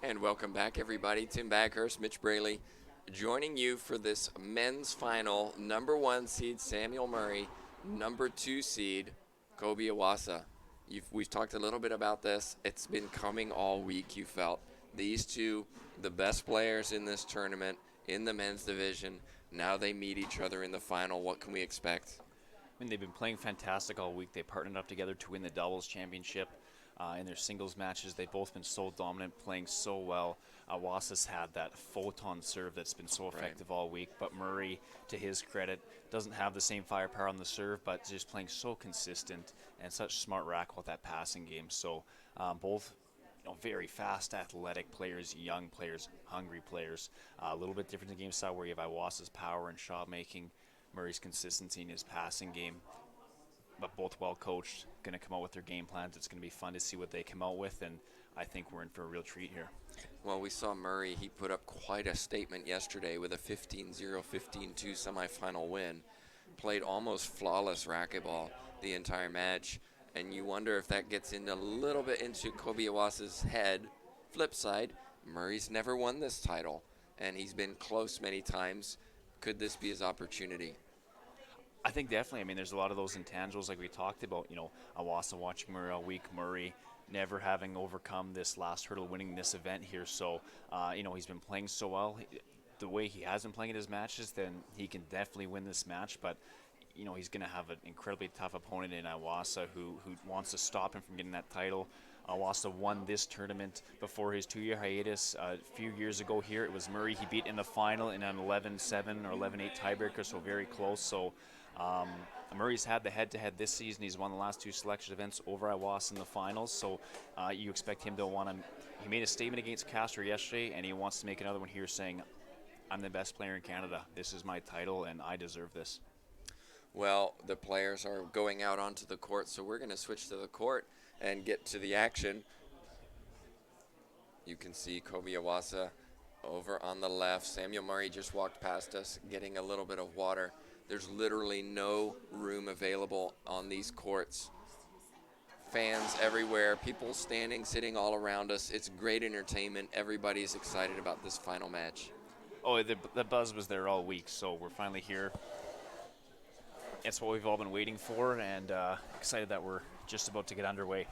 And welcome back, everybody. Tim Baghurst, Mitch Braley, joining you for this men's final. Number 1 seed Samuel Murray, number 2 seed Kobe Iwaasa. We've talked a little bit about this. It's been coming all week, you felt. These two, the best players in this tournament, in the men's division. Now they meet each other in the final. What can we expect? I mean, they've been playing fantastic all week. They partnered up together to win the doubles championship. In their singles matches, they've both been so dominant, playing so well. Iwaasa's had that photon serve that's been so effective all week, but Murray, to his credit, doesn't have the same firepower on the serve, but just playing so consistent and such smart rack with that passing game. So both very fast, athletic players, young players, hungry players. A little bit different in the game style where you have Iwaasa's power and shot making, Murray's consistency in his passing game, but both well coached, going to come out with their game plans. It's going to be fun to see what they come out with, and I think we're in for a real treat here. Well, we saw Murray. He put up quite a statement yesterday with a 15-0, 15-2 semifinal win. Played almost flawless racquetball the entire match, and you wonder if that gets a little bit into Kobe Iwaasa's head. Flip side, Murray's never won this title, and he's been close many times. Could this be his opportunity? I think definitely. I mean, there's a lot of those intangibles like we talked about. Iwaasa watching Murray all week. Murray never having overcome this last hurdle, winning this event here. So, he's been playing so well. The way he has been playing in his matches, then he can definitely win this match. But, he's going to have an incredibly tough opponent in Iwaasa who wants to stop him from getting that title. Iwaasa won this tournament before his 2-year hiatus. A few years ago here, it was Murray he beat in the final in an 11-7 or 11-8 tiebreaker, so very close. So Murray's had the head-to-head this season. He's won the last 2 selection events over Iwaasa in the finals, so you expect him to want to. He made a statement against Castro yesterday, and he wants to make another one here saying, I'm the best player in Canada. This is my title, and I deserve this. Well, the players are going out onto the court, so we're going to switch to the court and get to the action. You can see Kobe Iwaasa over on the left. Samuel Murray just walked past us getting a little bit of water. There's literally no room available on these courts. Fans everywhere, people standing, sitting all around us. It's great entertainment. Everybody's excited about this final match. Oh, the buzz was there all week, so we're finally here. It's what we've all been waiting for, and excited that we're just about to get underway.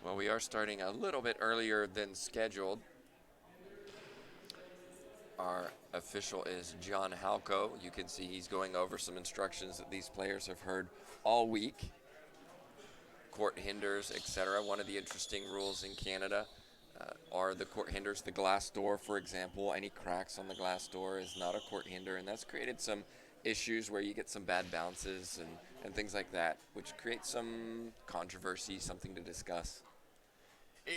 Well, we are starting a little bit earlier than scheduled. Our official is John Halco. You can see he's going over some instructions that these players have heard all week. Court hinders, etc. One of the interesting rules in Canada are the court hinders. The glass door, for example, any cracks on the glass door is not a court hinder, and that's created some issues where you get some bad bounces and things like that, which creates some controversy, something to discuss.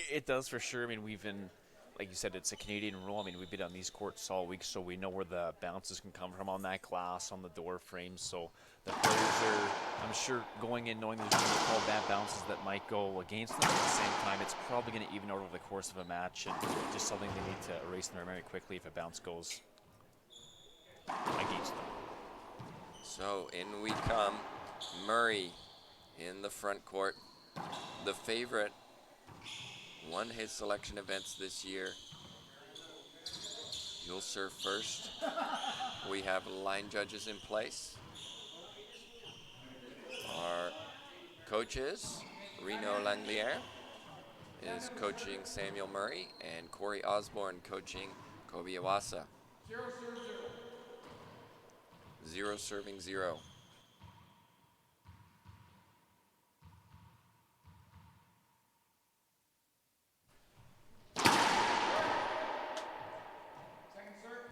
It does for sure. I mean, we've been, like you said, it's a Canadian rule. I mean, we've been on these courts all week, so we know where the bounces can come from on that glass, on the door frames. So the players are, I'm sure, going in knowing there's going to be called bad bounces that might go against them. At the same time, it's probably going to even out over the course of a match, and just something they need to erase in their memory quickly if a bounce goes against them. So in we come. Murray in the front court. The favorite. Won his selection events this year. He'll serve first. We have line judges in place. Our coaches, Reno Langliere is coaching Samuel Murray, and Corey Osborne coaching Kobe Iwaasa. 0 serving 0.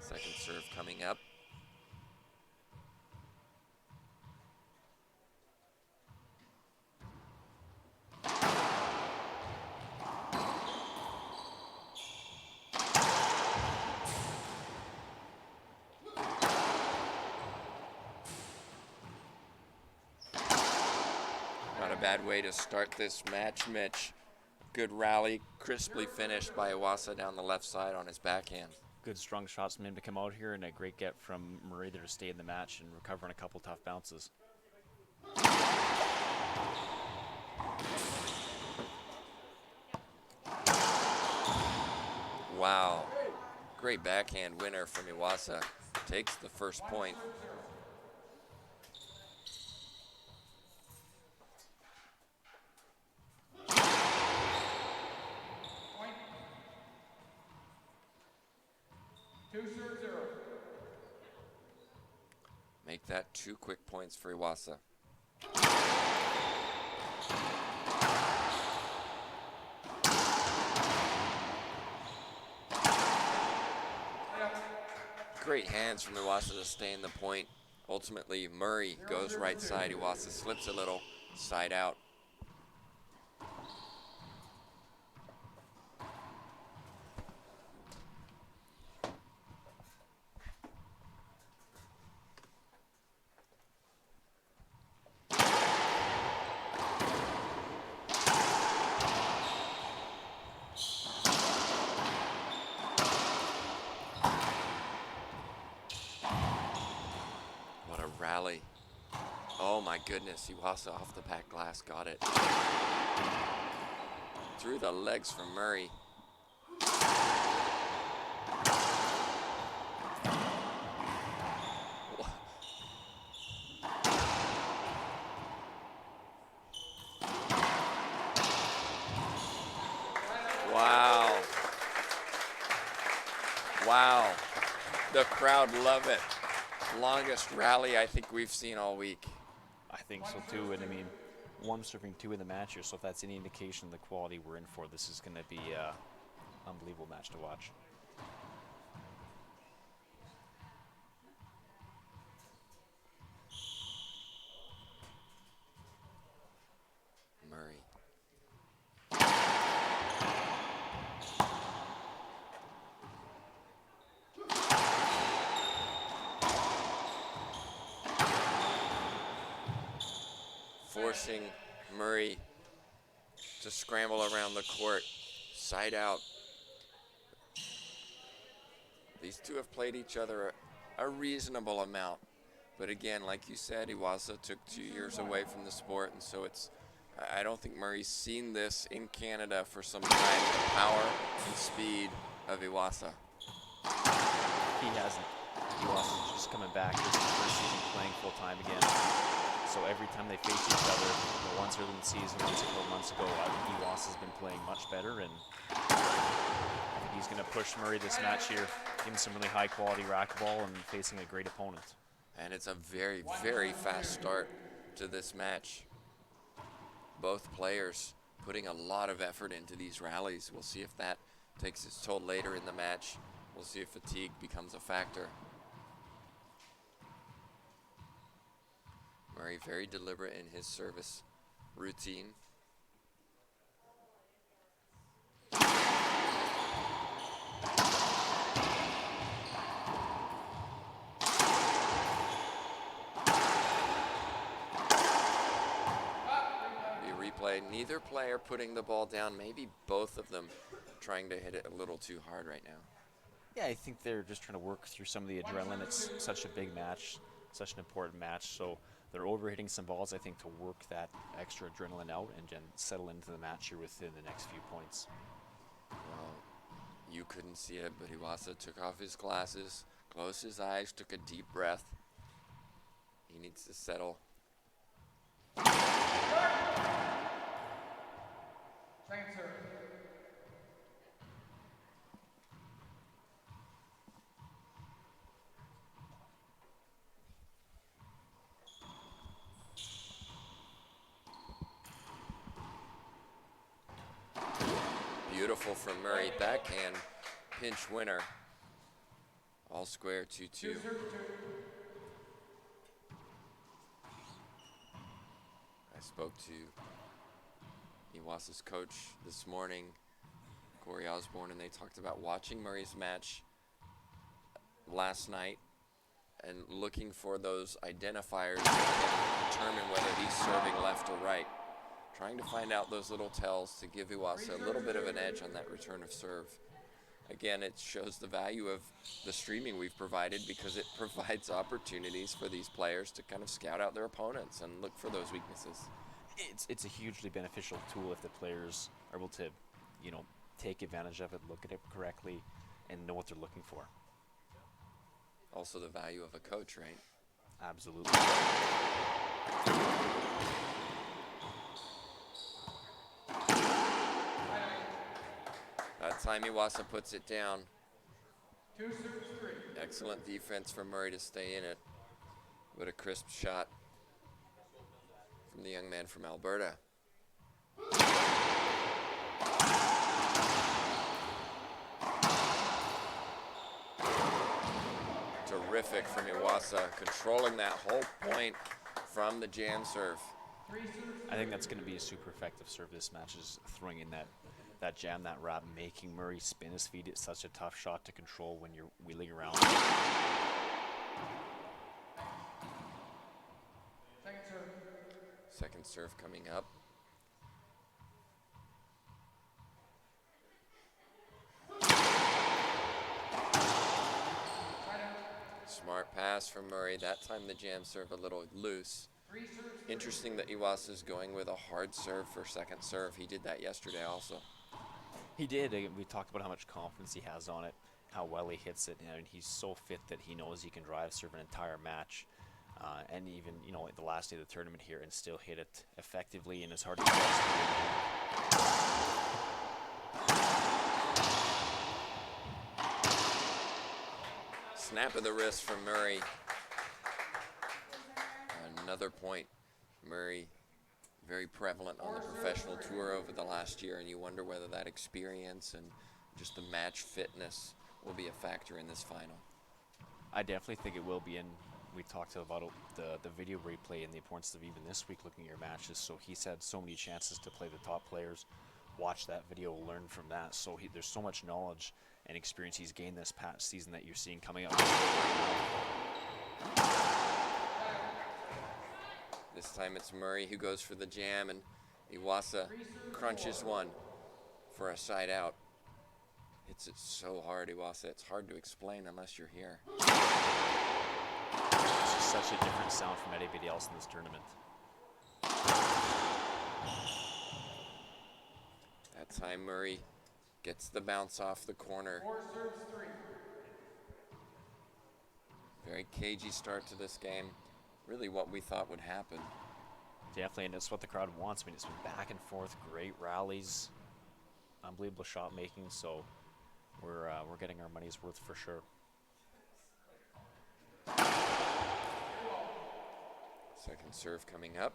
Second serve coming up. bad way to start this match, Mitch. Good rally, crisply finished by Iwaasa down the left side on his backhand. Good strong shots from him to come out here, and a great get from Murray there to stay in the match and recovering a couple tough bounces. Wow. Great backhand winner from Iwaasa. Takes the first point. Make that 2 quick points for Iwaasa. Great hands from Iwaasa to stay in the point. Ultimately, Murray goes right side. Iwaasa slips a little, side out. Rally. Oh my goodness, Iwaasa off the back glass, got it. Through the legs from Murray. Wow. Wow. The crowd love it. Longest rally I think we've seen all week. I think so too, and I mean, 1 serving 2 in the match here, so if that's any indication of the quality we're in for, this is going to be an unbelievable match to watch. Murray. Forcing Murray to scramble around the court, side out. These two have played each other a reasonable amount, but again, like you said, Iwaasa took 2 years away from the sport, and so I don't think Murray's seen this in Canada for some time, the power and speed of Iwaasa. He hasn't. Iwaasa's just coming back. This is his first season playing full time again. So every time they face each other, once early in the season, once a couple months ago, Iwaasa's been playing much better, and I think he's going to push Murray this match here, give him some really high quality racquetball and facing a great opponent. And it's a very, very fast start to this match. Both players putting a lot of effort into these rallies. We'll see if that takes its toll later in the match. We'll see if fatigue becomes a factor. Murray very deliberate in his service routine. Replay, neither player putting the ball down, maybe both of them trying to hit it a little too hard right now. Yeah, I think they're just trying to work through some of the adrenaline. It's such a big match, such an important match, so they're overhitting some balls, I think, to work that extra adrenaline out and then settle into the match here within the next few points. Well, you couldn't see it, but Iwaasa took off his glasses, closed his eyes, took a deep breath. He needs to settle. Second serve. Beautiful from Murray, backhand pinch winner. All square 2-2. I spoke to Iwaasa's coach this morning, Corey Osborne, and they talked about watching Murray's match last night and looking for those identifiers that can determine whether he's serving left or right. trying to find out those little tells to give Iwaasa a little bit of an edge on that return of serve. Again, it shows the value of the streaming we've provided because it provides opportunities for these players to kind of scout out their opponents and look for those weaknesses. It's a hugely beneficial tool if the players are able to, take advantage of it, look at it correctly, and know what they're looking for. Also the value of a coach, right? Absolutely. That time Iwaasa puts it down. Excellent defense from Murray to stay in it. What a crisp shot from the young man from Alberta. Terrific from Iwaasa, controlling that whole point from the jam serve. I think that's going to be a super effective serve this match, is throwing in that jam, that wrap, making Murray spin his feet. It's such a tough shot to control when you're wheeling around. Second serve coming up. Smart pass from Murray. That time the jam serve a little loose. Interesting that Iwaasa is going with a hard serve for second serve. He did that yesterday also. He did. We talked about how much confidence he has on it, how well he hits it, and he's so fit that he knows he can drive serve an entire match, and even the last day of the tournament here, and still hit it effectively and as hard as possible. Snap of the wrist from Murray. Another point. Murray, very prevalent on the professional tour over the last year, and you wonder whether that experience and just the match fitness will be a factor in this final. I definitely think it will be, and we talked about the video replay and the importance of even this week looking at your matches. So he's had so many chances to play the top players. Watch that video, learn from that. So there's so much knowledge and experience he's gained this past season that you're seeing coming up. This time it's Murray who goes for the jam, and Iwaasa crunches one for a side out. Hits it so hard, Iwaasa. It's hard to explain unless you're here. It's just such a different sound from anybody else in this tournament. That time Murray gets the bounce off the corner. Very cagey start to this game. Really what we thought would happen. Definitely, and it's what the crowd wants. I mean, it's been back and forth, great rallies, unbelievable shot making. So we're getting our money's worth for sure. Second serve coming up.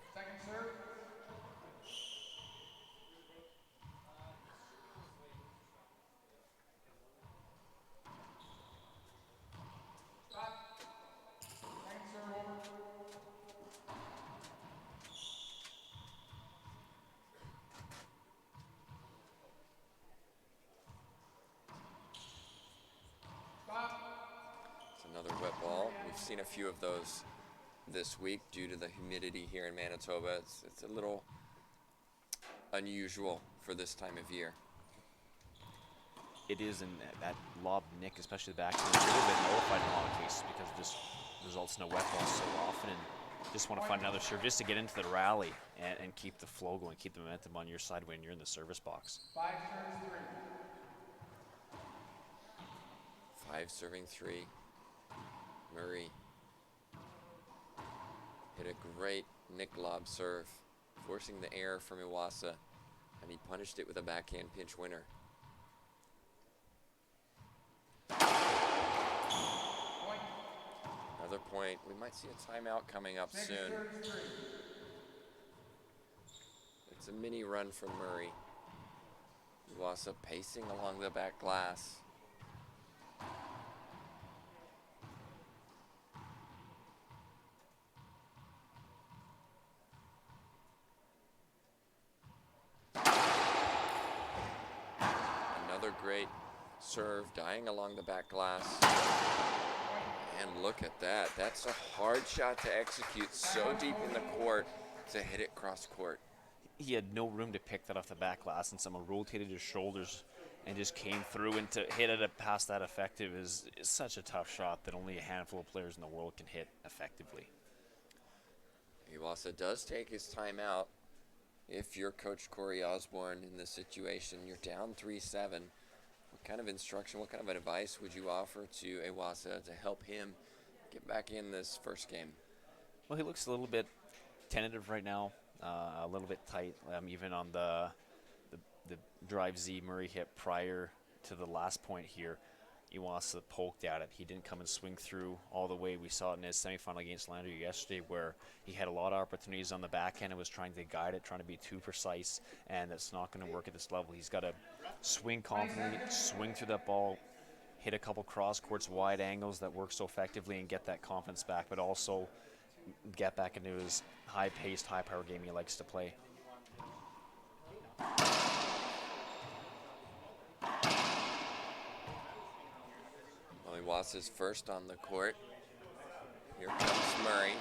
Another wet ball. We've seen a few of those this week due to the humidity here in Manitoba. It's a little unusual for this time of year. It is, and that lob nick, especially the back, is a little bit nullified in a lot of cases because it just results in a wet ball so often. And just want to find another serve just to get into the rally and keep the flow going, keep the momentum on your side when you're in the service box. 5 serving 3. Murray hit a great nick lob serve, forcing the error from Iwaasa, and he punished it with a backhand pinch winner. Another point. We might see a timeout coming up soon. It's a mini run from Murray. Iwaasa pacing along the back glass. Another great serve, dying along the back glass. And look at that. That's a hard shot to execute so deep in the court to hit it cross court. he had no room to pick that off the back glass, and someone rotated his shoulders and just came through, and to hit it past that effective is such a tough shot that only a handful of players in the world can hit effectively. Iwaasa does take his time out. If you're Coach Corey Osborne in this situation, you're down 3-7. What kind of instruction, what kind of advice would you offer to Iwaasa to help him get back in this first game? Well, he looks a little bit tentative right now, a little bit tight, even on the drive Z Murray hit prior to the last point here. Iwaasa poked at it. He didn't come and swing through all the way. We saw it in his semifinal against Landry yesterday, where he had a lot of opportunities on the backhand and was trying to guide it, trying to be too precise, and that's not going to work at this level. He's got to swing confidently, swing through that ball, hit a couple cross courts, wide angles that work so effectively, and get that confidence back, but also get back into his high-paced, high-power game he likes to play. Well, Iwaasa's first on the court. Here comes Murray.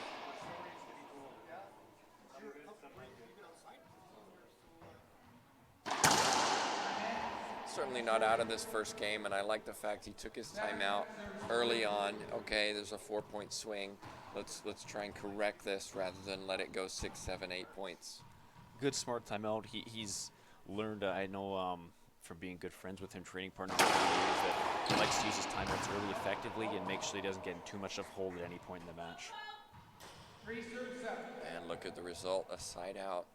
Certainly not out of this first game, and I like the fact he took his time out early on. Okay, there's a 4-point swing. Let's try and correct this rather than let it go 6, 7, 8 points. Good, smart timeout. He's learned, I know from being good friends with him, training partners over the years, that he likes to use his timeouts early effectively and make sure he doesn't get in too much of hold at any point in the match. And look at the result, a side out.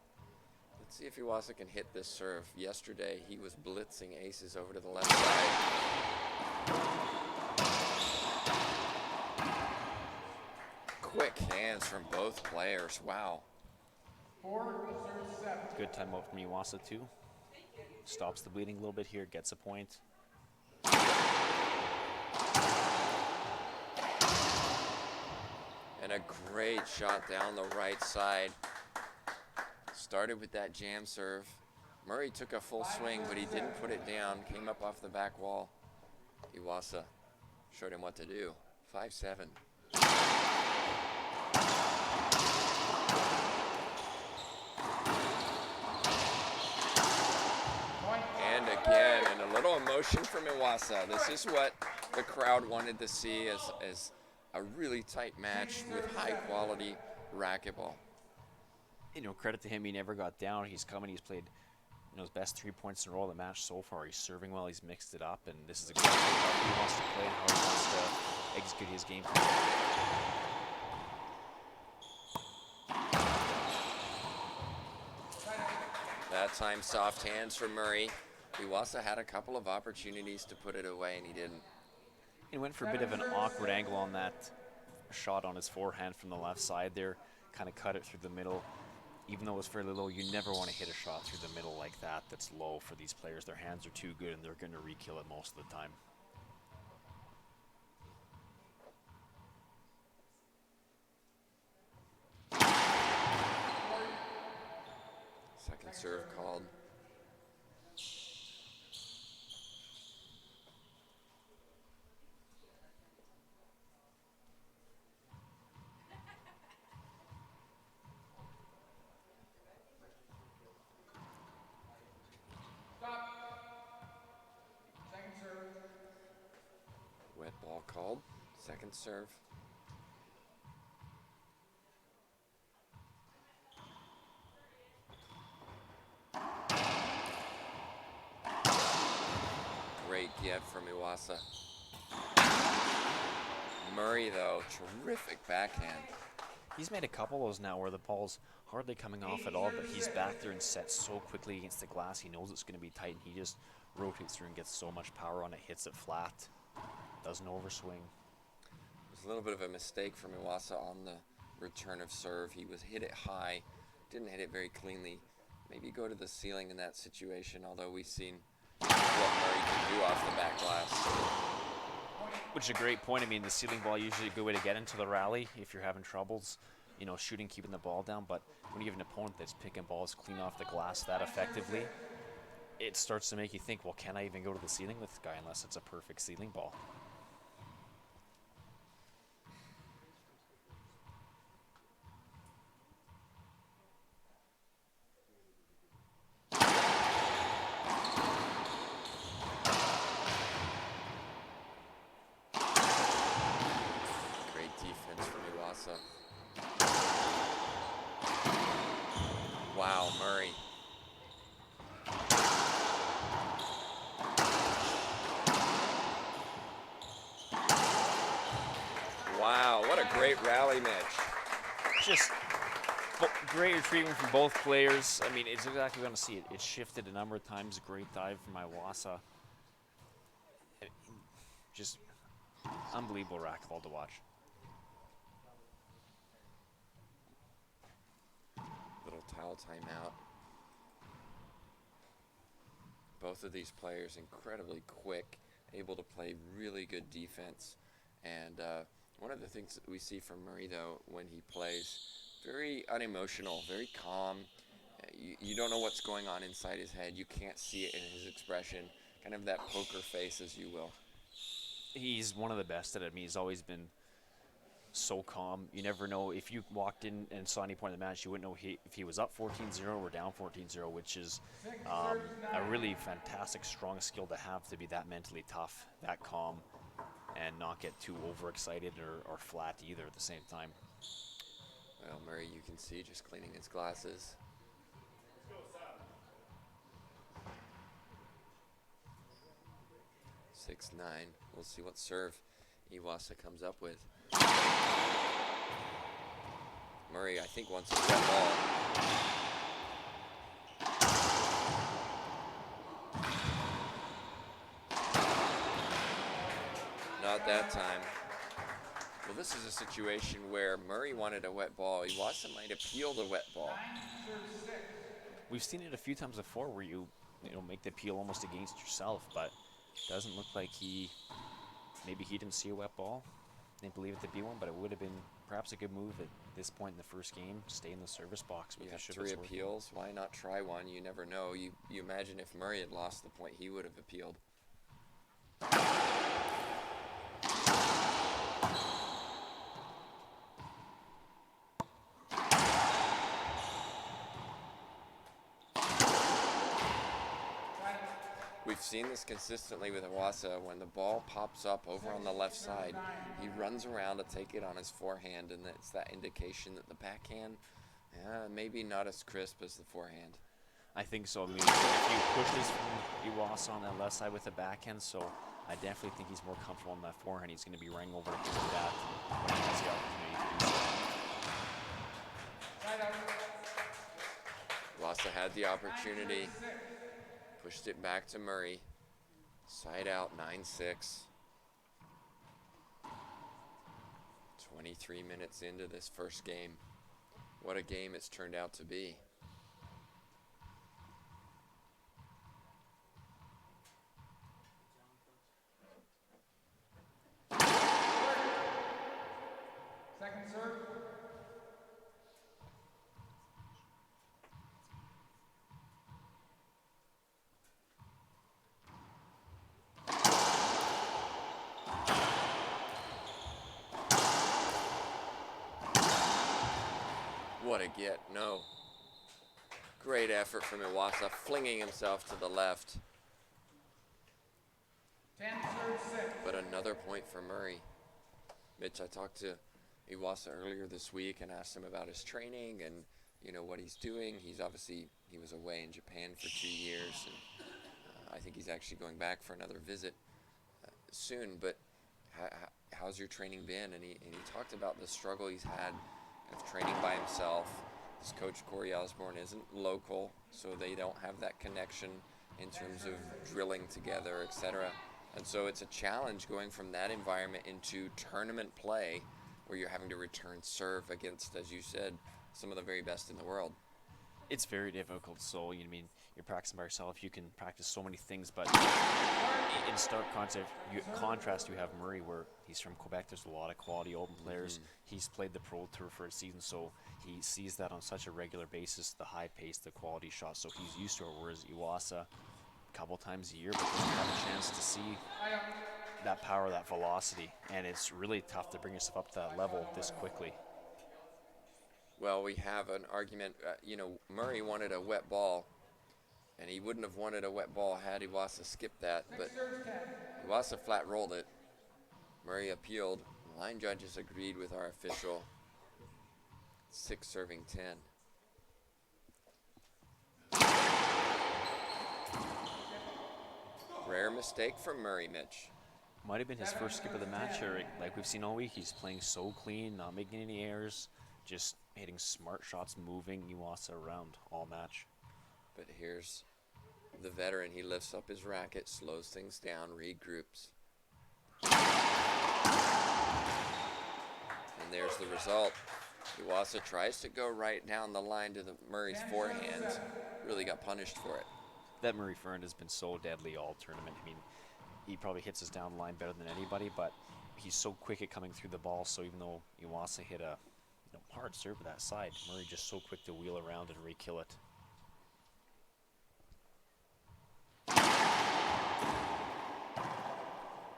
Let's see if Iwaasa can hit this serve. Yesterday, he was blitzing aces over to the left side. Quick hands from both players. Wow. Good timeout from Iwaasa, too. Stops the bleeding a little bit here, gets a point. And a great shot down the right side. Started with that jam serve. Murray took a full swing, but he didn't put it down. Came up off the back wall. Iwaasa showed him what to do. 5-7. And again, and a little emotion from Iwaasa. This is what the crowd wanted to see as a really tight match with high quality racquetball. You know, credit to him, he never got down. He's come and he's played, you know, his best 3 points in a row of the match so far. He's serving well, he's mixed it up, and this is exactly how he wants to play and how he wants to execute his game. That time, soft hands for Murray. Iwaasa had a couple of opportunities to put it away, and he didn't. He went for a bit of an awkward angle on that shot on his forehand from the left side there. Kind of cut it through the middle. Even though it was fairly low, you never want to hit a shot through the middle like that that's low for these players. Their hands are too good, and they're going to re-kill it most of the time. Second serve called. Wet ball called. Second serve. Great get from Iwaasa. Murray, though, terrific backhand. He's made a couple of those now where the ball's hardly coming off at all, but he's back there and set so quickly against the glass. He knows it's going to be tight, and he just rotates through and gets so much power on it, hits it flat, doesn't overswing. It was a little bit of a mistake from Iwaasa on the return of serve. He was hit it high, didn't hit it very cleanly. Maybe go to the ceiling in that situation, although we've seen what Murray can do off the back glass. Which is a great point. I mean, the ceiling ball usually a good way to get into the rally if you're having troubles, you know, shooting, keeping the ball down. But when you have an opponent that's picking balls clean off the glass that effectively, it starts to make you think, well, can I even go to the ceiling with this guy unless it's a perfect ceiling ball? Wow, Murray. Wow, what a great rally match. Just great retrieving from both players. I mean, it's exactly going to see it. It shifted a number of times. Great dive from Iwaasa. Just unbelievable racquetball to watch. Little towel timeout. Both of these players incredibly quick, able to play really good defense. And one of the things that we see from Murray, though, when he plays, very unemotional, very calm. You don't know what's going on inside his head. You can't see it in his expression. Kind of that poker face, as you will. He's one of the best at it. I mean, he's always been so calm. You never know. If you walked in and saw any point in the match, you wouldn't know if he was up 14-0 or down 14-0, which is a really fantastic, strong skill to have, to be that mentally tough, that calm, and not get too overexcited or flat either at the same time. Well, Murray, you can see, just cleaning his glasses. Six, 9. We'll see what serve Iwaasa comes up with. Murray, I think, wants a wet ball. Not that time. Well, this is a situation where Murray wanted a wet ball. Iwaasa might appeal the wet ball. We've seen it a few times before where you make the appeal almost against yourself, but it doesn't look like maybe he didn't see a wet ball. Didn't believe it to be one, but it would have been perhaps a good move at this point in the first game. Stay in the service box with You the have should 3 appeals. Why not try one? You never know. You imagine if Murray had lost the point, he would have appealed. We've seen this consistently with Iwaasa. When the ball pops up over on the left side, he runs around to take it on his forehand, and it's that indication that the backhand, maybe not as crisp as the forehand. I think so. I mean, if you push this from Iwaasa on that left side with the backhand, so I definitely think he's more comfortable on that forehand. He's going to be running over to hit that when he has the opportunity to do so. Iwaasa had the opportunity. Pushed it back to Murray. Side out, 9-6. 23 minutes into this first game. What a game it's turned out to be. Second serve. What a get, no. Great effort from Iwaasa, flinging himself to the left. 10 serve 6. But another point for Murray. Mitch, I talked to Iwaasa earlier this week and asked him about his training and what he's doing. He was away in Japan for 2 years, and I think he's actually going back for another visit soon. But how's your training been? And he talked about the struggle he's had of training by himself. His coach, Corey Osborne, isn't local, so they don't have that connection in terms of drilling together, etc. And so it's a challenge going from that environment into tournament play where you're having to return serve against, as you said, some of the very best in the world. It's very difficult. So, you're practicing by yourself. You can practice so many things, but in stark contrast, you have Murray, where he's from Quebec. There's a lot of quality open players. He's played the Pro Tour for a season, so he sees that on such a regular basis, the high pace, the quality shots. So he's used to it, whereas Iwaasa, a couple times a year, but doesn't have a chance to see that power, that velocity, and it's really tough to bring yourself up to that level this quickly. Well, we have an argument. Murray wanted a wet ball, and he wouldn't have wanted a wet ball had Iwaasa skipped that, but Iwaasa flat rolled it. Murray appealed. Line judges agreed with our official. 6 serving 10. Rare mistake from Murray, Mitch. Might have been his first skip of the match here. Like we've seen all week, he's playing so clean, not making any errors, just hitting smart shots, moving Iwaasa around all match. But here's the veteran. He lifts up his racket, slows things down, regroups. And there's the result. Iwaasa tries to go right down the line to the Murray's forehand. Really got punished for it. That Murray Fern has been so deadly all tournament. I mean, he probably hits his down line better than anybody, but he's so quick at coming through the ball. So even though Iwaasa hit a hard serve to that side, Murray just so quick to wheel around and re-kill it.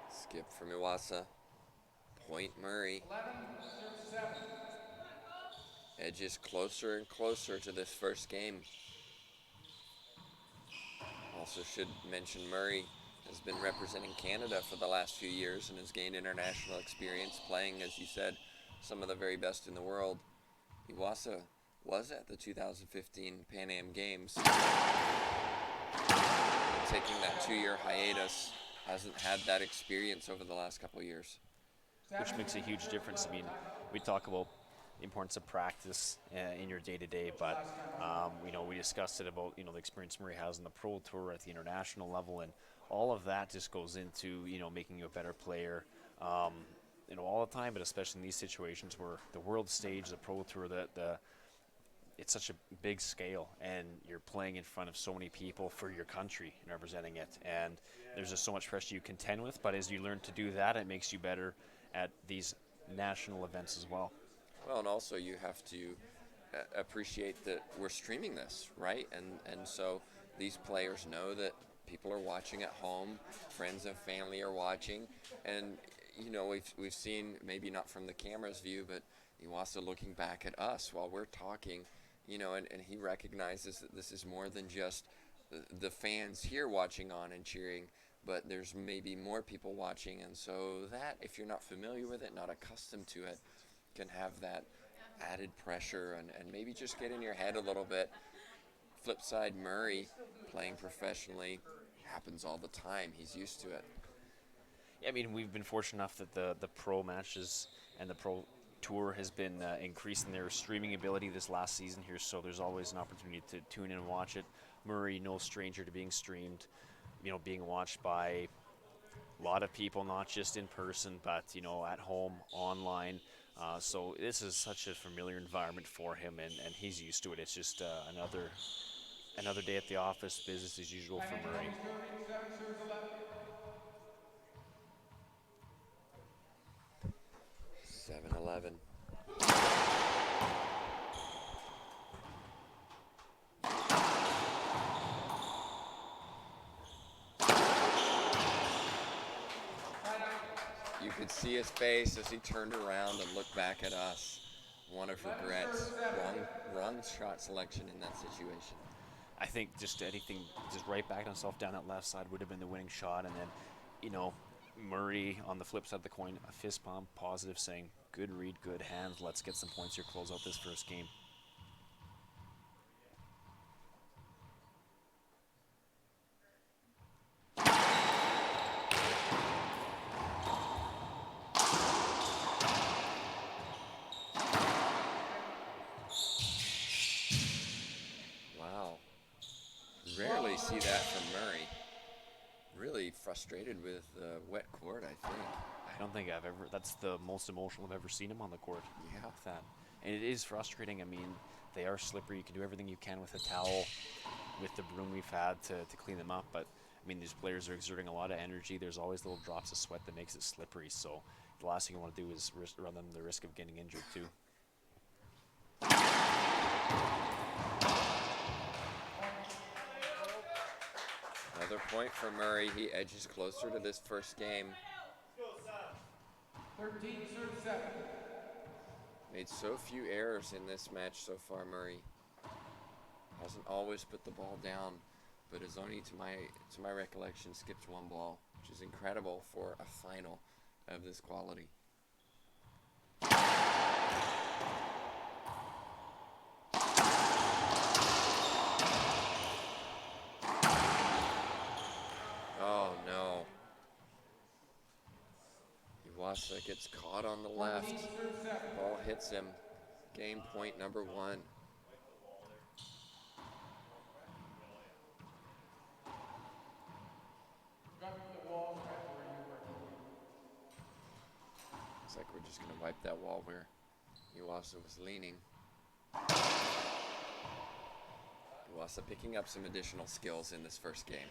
Skip from Iwaasa. Point Murray. 11-7. Edges closer and closer to this first game. Also should mention Murray has been representing Canada for the last few years and has gained international experience playing, as you said, some of the very best in the world. Iwaasa was at the 2015 Pan Am Games. Taking that 2-year hiatus, hasn't had that experience over the last couple of years. Which makes a huge difference. I mean, we talk about the importance of practice in your day-to-day, but we discussed it about the experience Murray has on the pro tour at the international level, and all of that just goes into making you a better player all the time, but especially in these situations where the world stage, the pro tour, it's such a big scale, and you're playing in front of so many people for your country and representing it, and there's just so much pressure you contend with. But as you learn to do that, it makes you better at these national events as well. Well, and also you have to appreciate that we're streaming this, right? And so these players know that people are watching at home, friends and family are watching, and we've seen, maybe not from the camera's view, but Iwaasa looking back at us while we're talking, and he recognizes that this is more than just the fans here watching on and cheering, but there's maybe more people watching, and so that, if you're not familiar with it, not accustomed to it, can have that added pressure and maybe just get in your head a little bit. Flip side, Murray, playing professionally, happens all the time. He's used to it. Yeah, I mean, we've been fortunate enough that the pro matches and the pro tour has been increasing their streaming ability this last season here, so there's always an opportunity to tune in and watch it. Murray, no stranger to being streamed, being watched by a lot of people, not just in person, but at home, online. So this is such a familiar environment for him, and he's used to it. It's just another day at the office, business as usual for Murray. 7-11. You could see his face as he turned around and looked back at us. One of regrets. Wrong shot selection in that situation. I think just right back himself down that left side would have been the winning shot, and then, Murray on the flip side of the coin, a fist bump, positive, saying, good read, good hands, let's get some points here, close out this first game. Wow. Rarely see that from Murray. Really frustrated with wet court, I think. I don't think that's the most emotional I've ever seen him on the court. Yeah. With that. And it is frustrating. I mean, they are slippery. You can do everything you can with a towel, with the broom we've had to clean them up. But, I mean, these players are exerting a lot of energy. There's always little drops of sweat that makes it slippery. So the last thing you want to do is run them the risk of getting injured, too. Another point for Murray. He edges closer to this first game. 13-7. Made so few errors in this match so far, Murray. Hasn't always put the ball down, but has only, to my recollection, skipped one ball, which is incredible for a final of this quality. Oh no. Iwaasa gets caught on the left. Ball hits him. Game point number 1. Looks like we're just going to wipe that wall where Iwaasa was leaning. Iwaasa picking up some additional skills in this first game.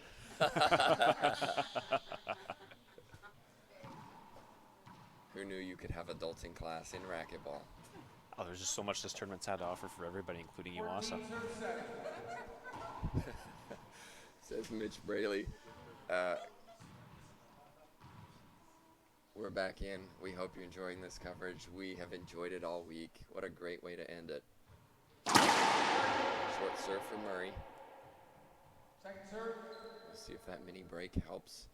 Who knew you could have adulting class in racquetball? Oh, there's just so much this tournament's had to offer for everybody, including Iwaasa. Says Mitch Braley. We're back in. We hope you're enjoying this coverage. We have enjoyed it all week. What a great way to end it. Short serve for Murray. Second serve. We'll see if that mini break helps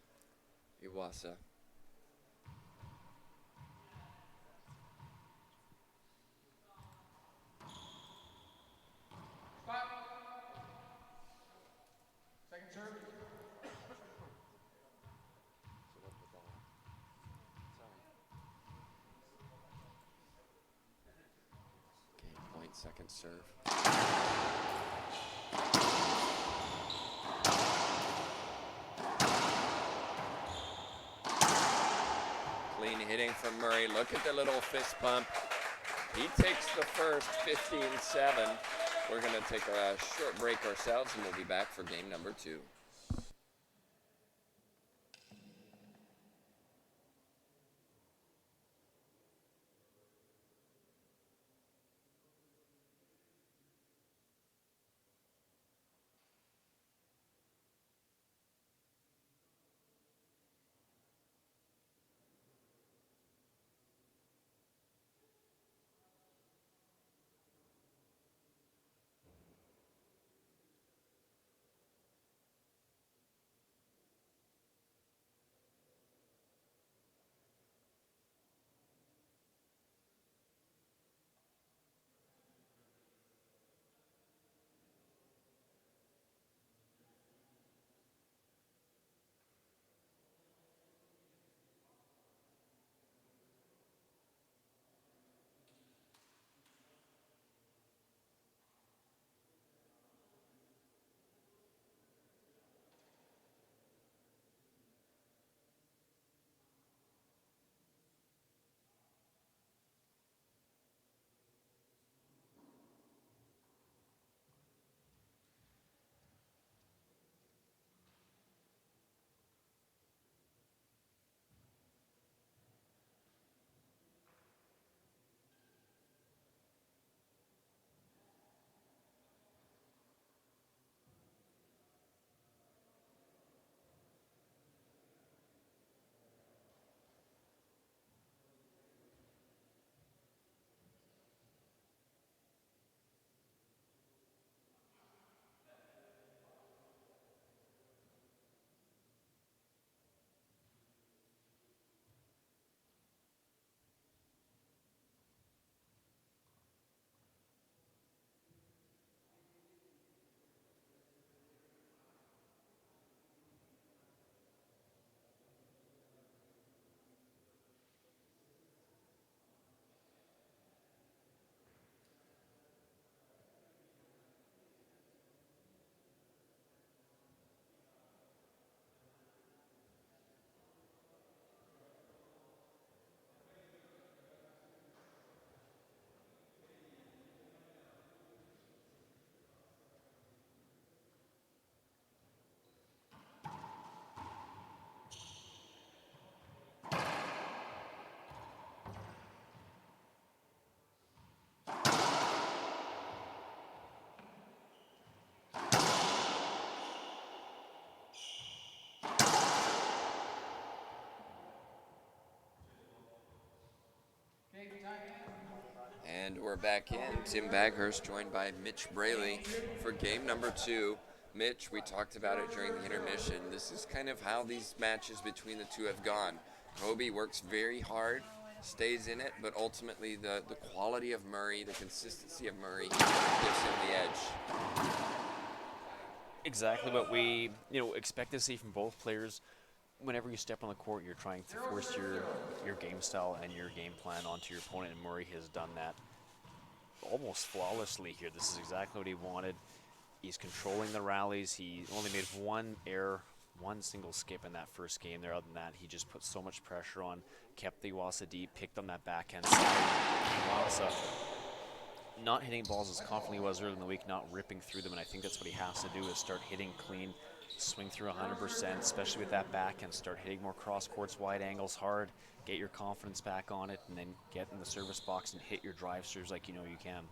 Iwaasa. Second serve. Game point, second serve. Clean hitting from Murray. Look at the little fist pump. He takes the first 15-7. We're going to take a short break ourselves, and we'll be back for game number 2. And we're back in. Tim Baghurst joined by Mitch Braley for game number 2. Mitch, we talked about it during the intermission. This is kind of how these matches between the two have gone. Hobie works very hard, stays in it, but ultimately the quality of Murray, the consistency of Murray gives him the edge. Exactly what we expect to see from both players. whenever you step on the court, you're trying to force your game style and your game plan onto your opponent, and Murray has done that almost flawlessly here. This is exactly what he wanted. He's controlling the rallies. He only made one error, one single skip in that first game there. Other than that, he just put so much pressure on, kept the Iwaasa deep, picked on that backhand side. Iwaasa not hitting balls as confidently he was earlier in the week, not ripping through them, and I think that's what he has to do is start hitting clean, swing through 100%, especially with that backhand, start hitting more cross courts, wide angles hard, get your confidence back on it, and then get in the service box and hit your drive serves like you know you can.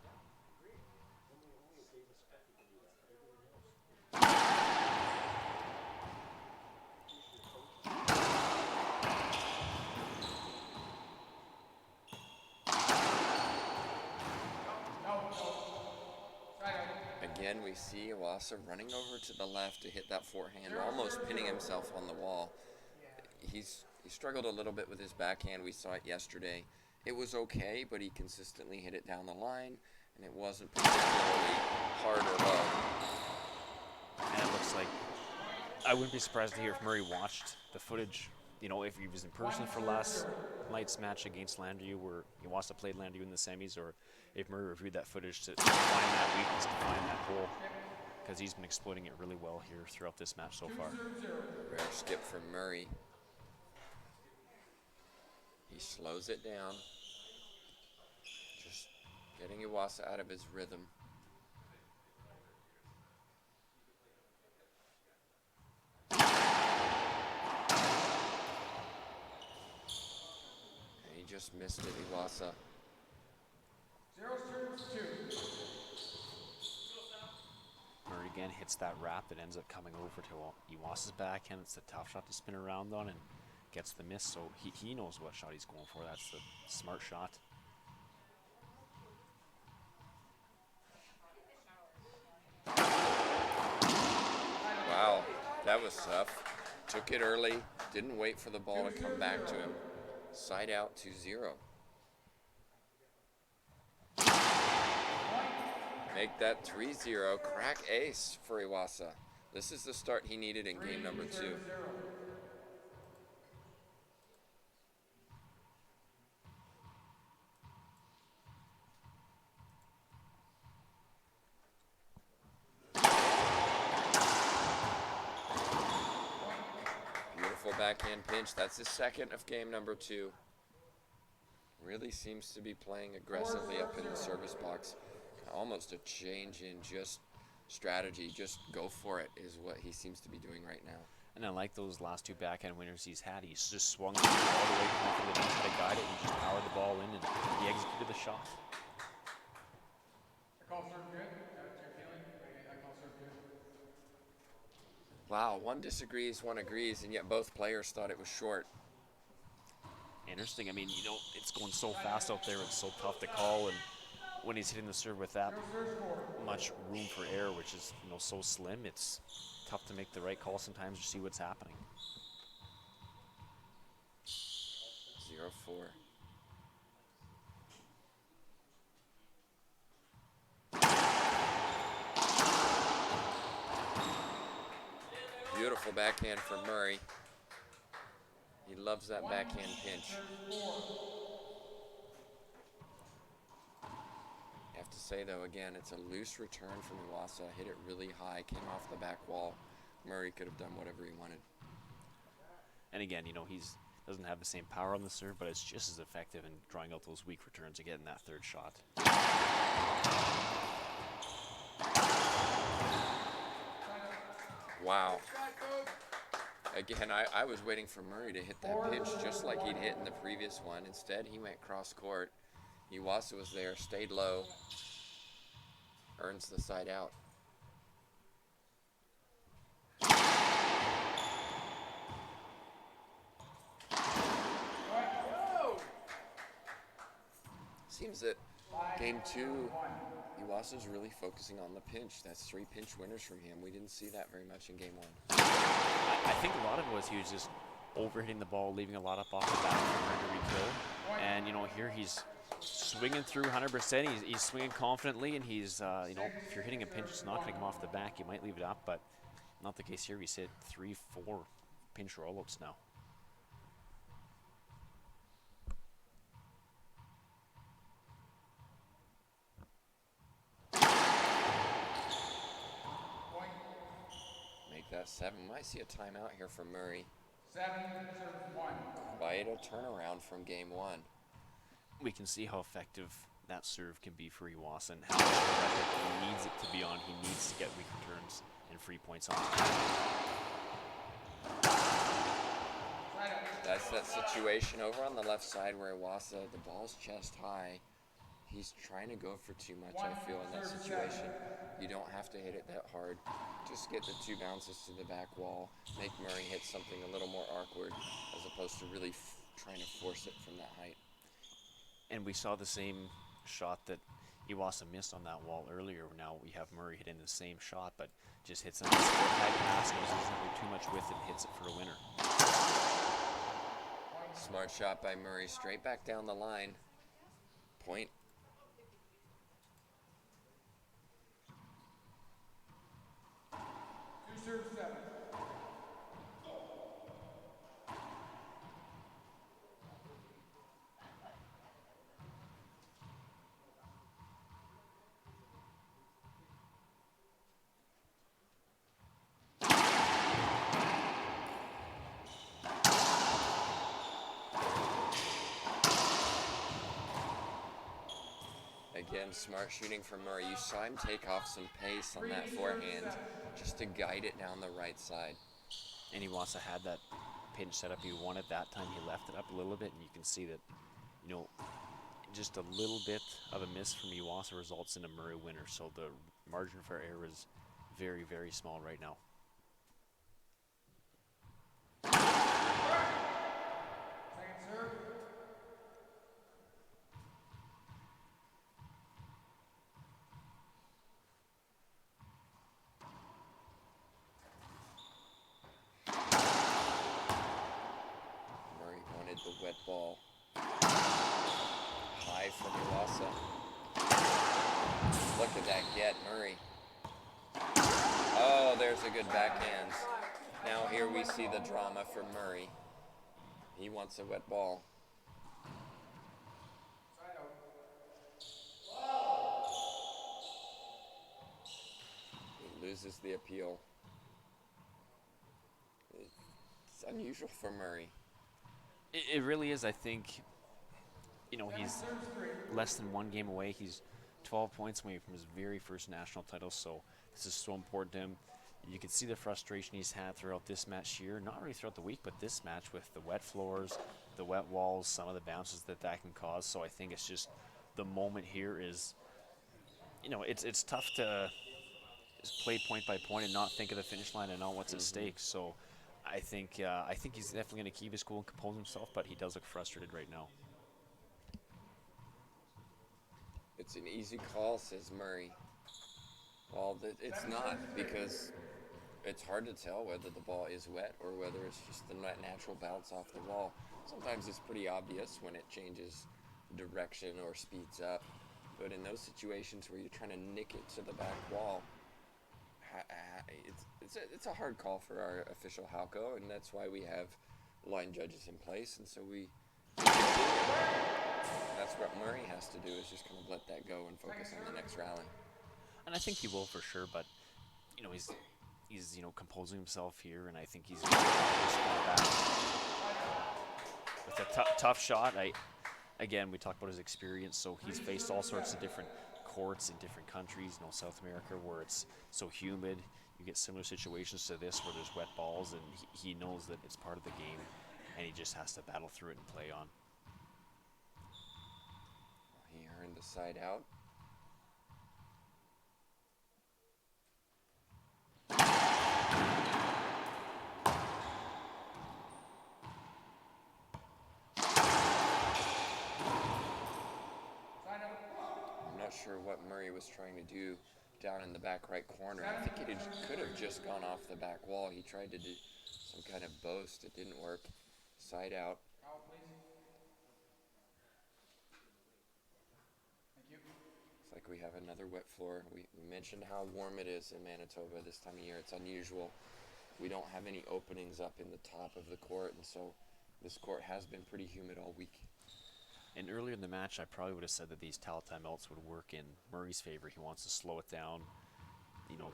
Again, we see Iwaasa running over to the left to hit that forehand, almost pinning himself on the wall. He struggled a little bit with his backhand. We saw it yesterday. It was okay, but he consistently hit it down the line, and it wasn't particularly hard or low. And it looks like, I wouldn't be surprised to hear if Murray watched the footage, you know, if he was in person for last night's match against Landry, where Iwaasa played Landry in the semis, or if Murray reviewed that footage to find that weakness, to find that hole, because he's been exploiting it really well here throughout this match so far. Rare skip from Murray. He slows it down, just getting Iwaasa out of his rhythm. And he just missed it, Iwaasa. 0-2. Murray again hits that wrap. It ends up coming over to Iwaasa's backhand. It's a tough shot to spin around on and gets the miss. So he knows what shot he's going for. That's the smart shot. Wow, that was tough. Took it early, didn't wait for the ball to come back to him. Side out 2-0. Make that 3-0. Crack ace for Iwaasa. This is the start he needed in game number 2. Beautiful backhand pinch. That's his second of game number 2. Really seems to be playing aggressively up in the service box. Almost a change in just strategy. Just go for it is what he seems to be doing right now. And I like those last 2 backhand winners he's had. He's just swung the ball all the way confidently, tried to guide it, and just powered the ball in, and he executed the shot. I call serve good. That's your feeling? I call serve good. Wow, one disagrees, one agrees, and yet both players thought it was short. Interesting. I mean, you know, it's going so fast out there. It's so tough to call, and when he's hitting the serve with that much room for error, which is, you know, so slim, it's tough to make the right call sometimes or see what's happening. 0-4. Beautiful backhand from Murray. He loves that backhand pinch. I have to say, though, again, it's a loose return from Iwaasa. Hit it really high, came off the back wall. Murray could have done whatever he wanted. And again, you know, doesn't have the same power on the serve, but it's just as effective in drawing out those weak returns and getting that third shot. Wow. Again, I was waiting for Murray to hit that pitch just like he'd hit in the previous one. Instead, he went cross court. Iwaasa was there, stayed low, earns the side out. Seems that game 2, Iwaasa's really focusing on the pinch. That's 3 pinch winners from him. We didn't see that very much in game 1. I think a lot of it was he was just overhitting the ball, leaving a lot up off the back for him to rekill. And, you know, here he's swinging through 100%. He's swinging confidently, and he's, you know, if you're hitting a pinch, it's not going to come off the back. You might leave it up, but not the case here. He's hit 3, 4 pinch rollouts now. Make that 7. Might see a timeout here for Murray. 7, serve 1. Vital turnaround from game 1. We can see how effective that serve can be for Iwaasa and how he needs it to be on. He needs to get weak returns and free points on. That's that situation over on the left side where Iwaasa, the ball's chest high. He's trying to go for too much, I feel, in that situation. You don't have to hit it that hard. Just get the 2 bounces to the back wall. Make Murray hit something a little more awkward as opposed to really trying to force it from that height. And we saw the same shot that Iwaasa missed on that wall earlier. Now we have Murray hitting the same shot, but just hits a nice high pass, knows there's not too much width, and hits it for a winner. Smart shot by Murray, straight back down the line. Point. Serve 7. Again, smart shooting from Murray. You saw him take off some pace on that forehand just to guide it down the right side. And Iwaasa had that pinch set up he wanted that time. He left it up a little bit, and you can see that, you know, just a little bit of a miss from Iwaasa results in a Murray winner. So the margin for error is very, very small right now. Second serve. Murray wanted the wet ball. High from Iwaasa. Look at that get, Murray. Oh, there's a good backhand. Now here we see the drama from Murray. He wants a wet ball. He loses the appeal. It's unusual for Murray. It really is. I think, you know, he's less than 1 game away. He's 12 points away from his very first national title, so this is so important to him. You can see the frustration he's had throughout this match here, not really throughout the week, but this match with the wet floors, the wet walls, some of the bounces that can cause. So I think it's just the moment here is, you know, it's tough to just play point by point and not think of the finish line and not what's at stake. So I think he's definitely going to keep his cool and compose himself, but he does look frustrated right now. It's an easy call, says Murray. Well, it's not, because it's hard to tell whether the ball is wet or whether it's just the natural bounce off the wall. Sometimes it's pretty obvious when it changes direction or speeds up, but in those situations where you're trying to nick it to the back wall, it's a hard call for our official Halco, and that's why we have line judges in place, and so we that's what Murray has to do, is just kind of let that go and focus on the next rally. And I think he will for sure, but you know, he's you know, composing himself here, and I think he's back with a tough shot. Again, we talked about his experience, so he's faced all sorts of different courts in different countries, you know, South America, where it's so humid. You get similar situations to this where there's wet balls, and he knows that it's part of the game, and he just has to battle through it and play on. He earned the side out. I'm not sure what Murray was trying to do down in the back right corner. I think it could have just gone off the back wall. He tried to do some kind of boast. It didn't work. Side out. Foul, please. Thank you. Looks like we have another wet floor. We mentioned how warm it is in Manitoba this time of year. It's unusual. we don't have any openings up in the top of the court, and so this court has been pretty humid all week. And earlier in the match, I probably would have said that these towel timeouts would work in Murray's favor. He wants to slow it down,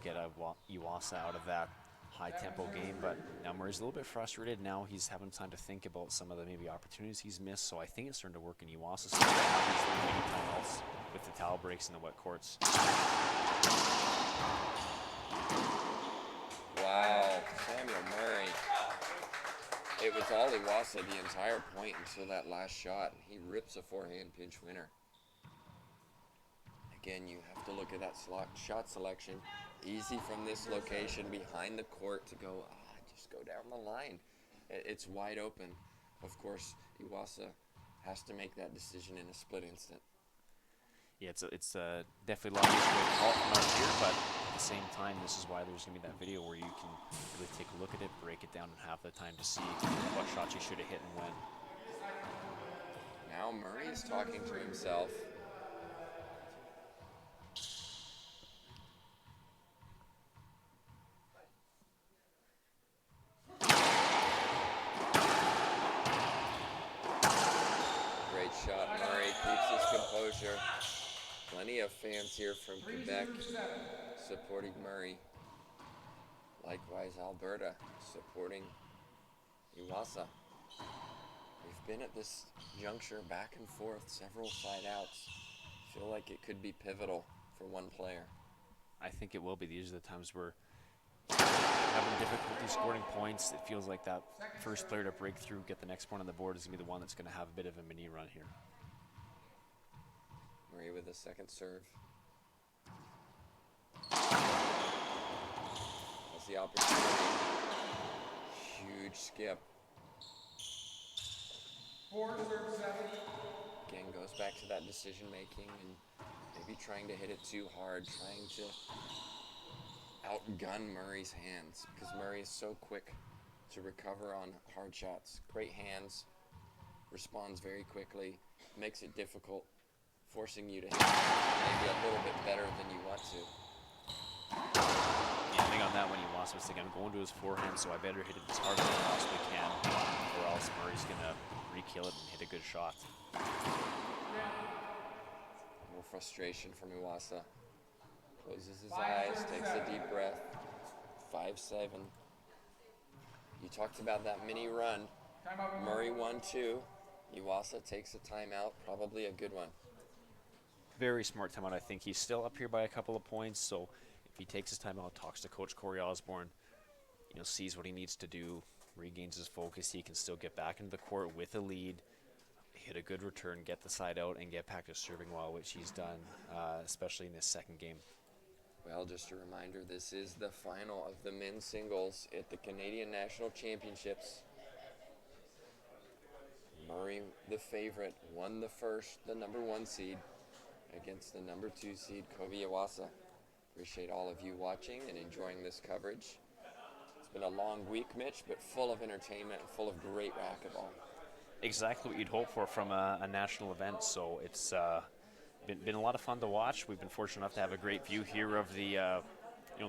get Iwaasa out of that high-tempo game. But now Murray's a little bit frustrated. Now he's having time to think about some of the maybe opportunities he's missed. So I think it's starting to work in Iwaasa's favor. These little mini timeouts with the towel breaks in the wet courts. Wow, Samuel Murray. It was all Iwaasa the entire point until that last shot. He rips a forehand pinch winner. Again, you have to look at that shot selection. Easy from this location behind the court to go, just go down the line. It's wide open. Of course, Iwaasa has to make that decision in a split instant. Yeah, it's definitely a lot easier to call from out here, but at the same time, this is why there's going to be that video where you can really take a look at it, break it down, and have the time to see what shots you should have hit and when. Now Murray is talking to himself. Great shot, Murray keeps his composure. Plenty of fans here from Quebec supporting Murray. Likewise, Alberta supporting Iwaasa. We've been at this juncture back and forth, several side outs. Feel like it could be pivotal for one player. I think it will be. These are the times where having difficulty scoring points. It feels like that first player to break through, get the next point on the board is going to be the one that's going to have a bit of a mini run here. Murray with a second serve. That's the opportunity. Huge skip. 4-7. Again, goes back to that decision making and maybe trying to hit it too hard, trying to outgun Murray's hands because Murray is so quick to recover on hard shots. Great hands, responds very quickly, makes it difficult, forcing you to hit maybe a little bit better than you want to. Yeah, I think on that one, Iwaasa was thinking, I'm going to his forehand, so I better hit it as hard as I possibly can, or else Murray's going to re-kill it and hit a good shot. A little frustration from Iwaasa. Closes his eyes, takes a deep breath. 5-7. You talked about that mini run. Murray 1-2. Iwaasa takes a timeout, probably a good one. Very smart timeout. I think he's still up here by a couple of points, so if he takes his timeout, talks to Coach Corey Osborne, sees what he needs to do, regains his focus, he can still get back into the court with a lead, hit a good return, get the side out, and get back to serving well, which he's done, especially in this second game. Well, just a reminder, this is the final of the men's singles at the Canadian National Championships. Murray, the favorite, won the number 1 seed against the number 2 seed, Kobe Iwaasa. Appreciate all of you watching and enjoying this coverage. It's been a long week, Mitch, but full of entertainment and full of great racquetball. Exactly what you'd hope for from a national event, so it's been a lot of fun to watch. We've been fortunate enough to have a great view here of the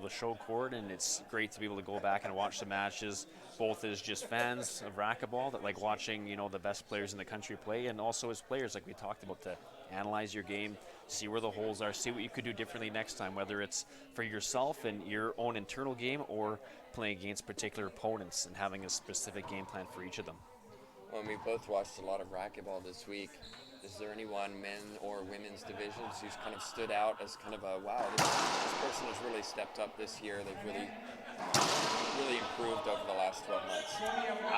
the show court, and it's great to be able to go back and watch the matches, both as just fans of racquetball that like watching the best players in the country play, and also as players, like we talked about, to analyze your game, see where the holes are, see what you could do differently next time, whether it's for yourself and your own internal game or playing against particular opponents and having a specific game plan for each of them. Well, we both watched a lot of racquetball this week. Is there anyone, men or women's divisions, who's kind of stood out as kind of a, wow, this person has really stepped up this year. They've really improved over the last 12 months.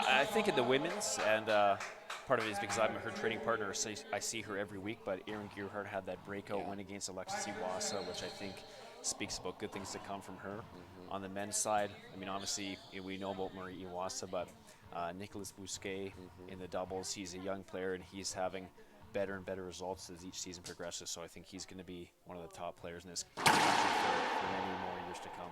I think in the women's, and part of it is because I'm her training partner, so I see her every week, but Erin Gearhart had that breakout win against Alexis Iwaasa, which I think speaks about good things to come from her. Mm-hmm. On the men's side, I mean, obviously, we know about Murray Iwaasa, but Nicolas Bousquet in the doubles, he's a young player, and he's having better and better results as each season progresses, so I think he's going to be one of the top players in this country for many more years to come.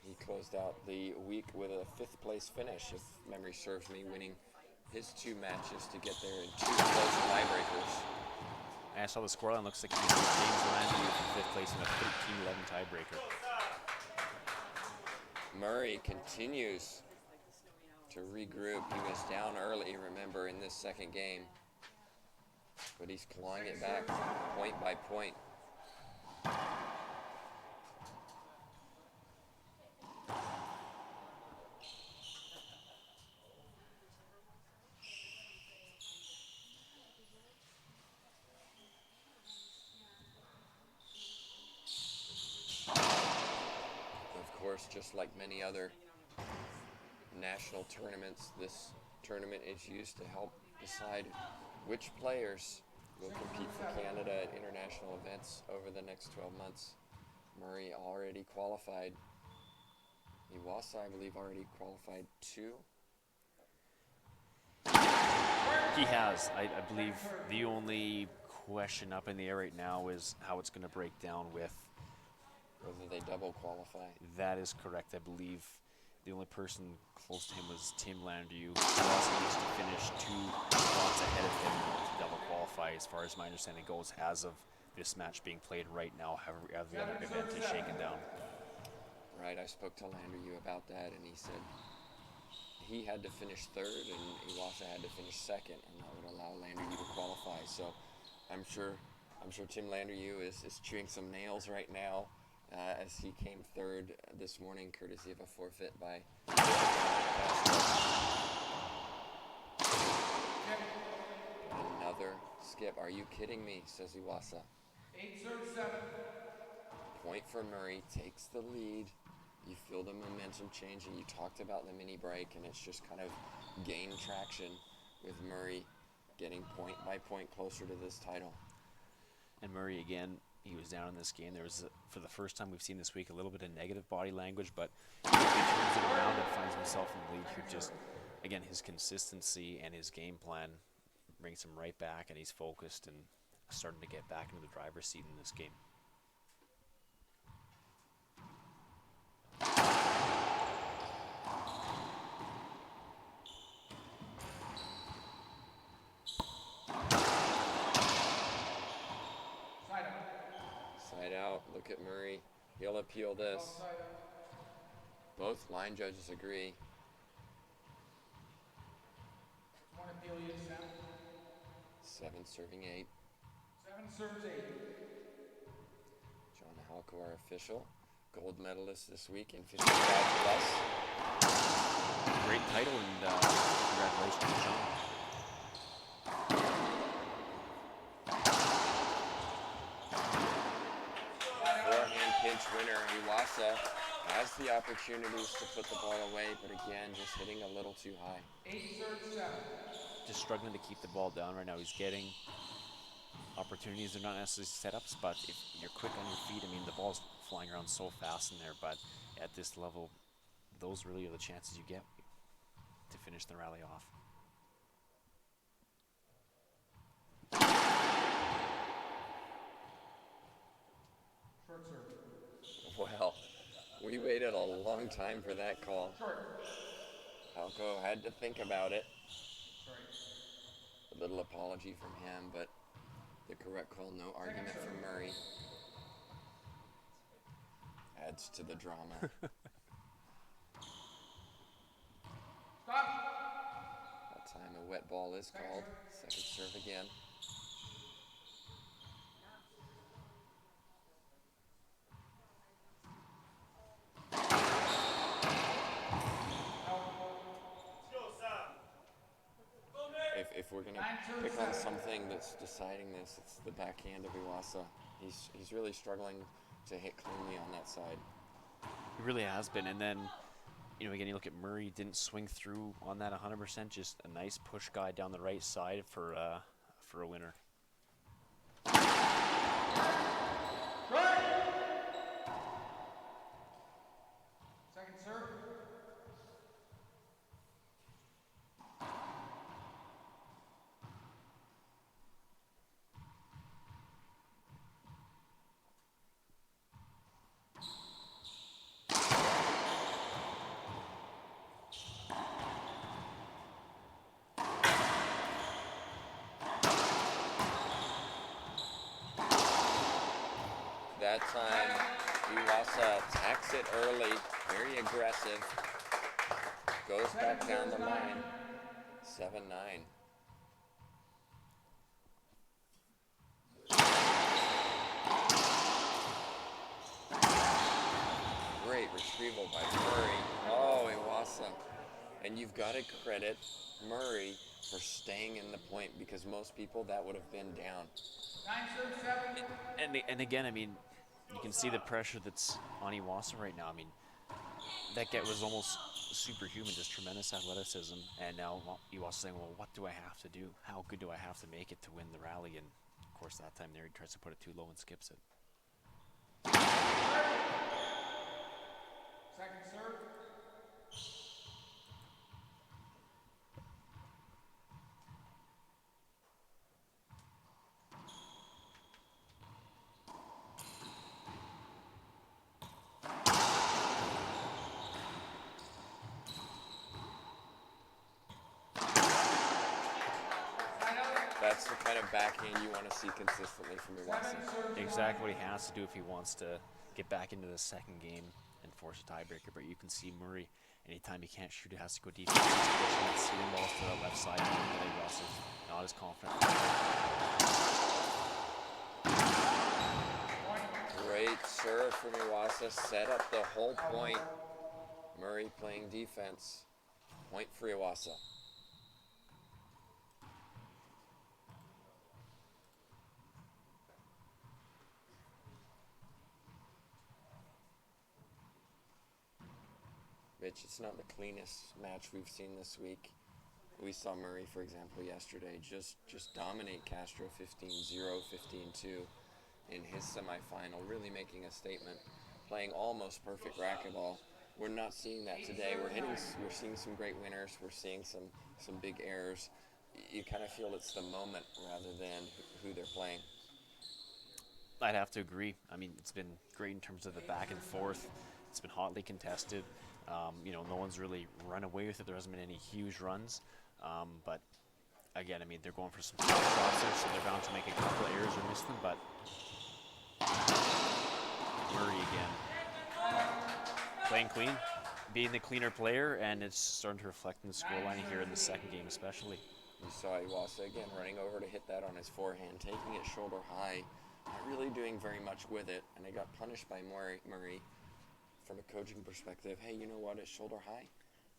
He closed out the week with a 5th place finish, if memory serves me, winning his 2 matches to get there in 2 close tiebreakers. And I saw the scoreline, looks like James Landry in 5th place in a 13-11 tiebreaker. Murray continues to regroup. He was down early, remember, in this second game. But he's clawing it back point by point. Of course, just like many other national tournaments, this tournament is used to help decide which players will compete for Canada at international events over the next 12 months. Murray already qualified. Iwaasa, I believe, already qualified 2. He has. I believe the only question up in the air right now is how it's going to break down with. Whether they double qualify. That is correct. I believe the only person close to him was Tim Landrieu, who also needs to finish 2 spots ahead of him to double qualify, as far as my understanding goes, as of this match being played right now, however the other event is shaken down. Right, I spoke to Landrieu about that, and he said he had to finish 3rd and Iwaasa had to finish 2nd, and that would allow Landrieu to qualify. So I'm sure Tim Landrieu is chewing some nails right now as he came 3rd this morning, courtesy of a forfeit by another skip. Are you kidding me? Says Iwaasa. 8 serve 7. Point for Murray, takes the lead. You feel the momentum changing. You talked about the mini break, and it's just kind of gained traction with Murray getting point by point closer to this title. And Murray, again, he was down in this game. There was, for the first time we've seen this week, a little bit of negative body language, but he turns it around and finds himself in the lead here. Just, again, his consistency and his game plan brings him right back, and he's focused and starting to get back into the driver's seat in this game. Side out. Look at Murray. He'll appeal this. Both line judges agree. 1 appeal, you accept. 7 serving 8. 7 serves 8. John Halko, our official. Gold medalist this week in 55 plus. Great title, and congratulations to John. Forehand pinch winner. Iwaasa has the opportunities to put the ball away, but again, just hitting a little too high. 8 serves 7. Just struggling to keep the ball down right now. He's getting opportunities. They're not necessarily setups, but if you're quick on your feet, I mean, the ball's flying around so fast in there, but at this level, those really are the chances you get to finish the rally off. Short serve. Well, we waited a long time for that call. Short. Halko had to think about it. Sorry. A little apology from him, but the correct call, no argument from Murray. Adds to the drama. Stop. That time a wet ball is called. Second serve again. If we're going to pick on something that's deciding this, it's the backhand of Iwaasa. He's really struggling to hit cleanly on that side. He really has been, and then, you know, again, you look at Murray, didn't swing through on that 100%, just a nice push guide down the right side for a winner. Second serve. That time, Iwaasa attacks it early, very aggressive. Goes back down the line. 7-9. Great retrieval by Murray. Oh, Iwaasa. And you've got to credit Murray for staying in the point, because most people that would have been down. 9-7. And again, I mean, you can see the pressure that's on Iwaasa right now. I mean, that get was almost superhuman, just tremendous athleticism. And now Iwaasa saying, well, what do I have to do? How good do I have to make it to win the rally? And of course, that time there he tries to put it too low and skips it. Second serve. That's the kind of backhand you want to see consistently from Iwaasa. Exactly what he has to do if he wants to get back into the second game and force a tiebreaker. But you can see Murray, anytime he can't shoot, it has to go deep. He's pushing it, sealing balls to the left side. And Iwaasa's not as confident. Great serve from Iwaasa, set up the whole point. Murray playing defense. Point for Iwaasa. Mitch, it's not the cleanest match we've seen this week. We saw Murray, for example, yesterday just dominate Castro 15-0, 15-2 in his semifinal, really making a statement, playing almost perfect racquetball. We're not seeing that today. We're seeing some great winners. We're seeing some big errors. You kind of feel it's the moment rather than who they're playing. I'd have to agree. I mean, it's been great in terms of the back and forth. It's been hotly contested. No one's really run away with it. There hasn't been any huge runs. But again, I mean, they're going for some tough shots there, so they're bound to make a couple of errors or miss them. But Murray again, playing clean, being the cleaner player, and it's starting to reflect in the scoreline here in the second game especially. You saw Iwaasa again running over to hit that on his forehand, taking it shoulder high, not really doing very much with it, and it got punished by Murray. From a coaching perspective, hey, you know what, it's shoulder high.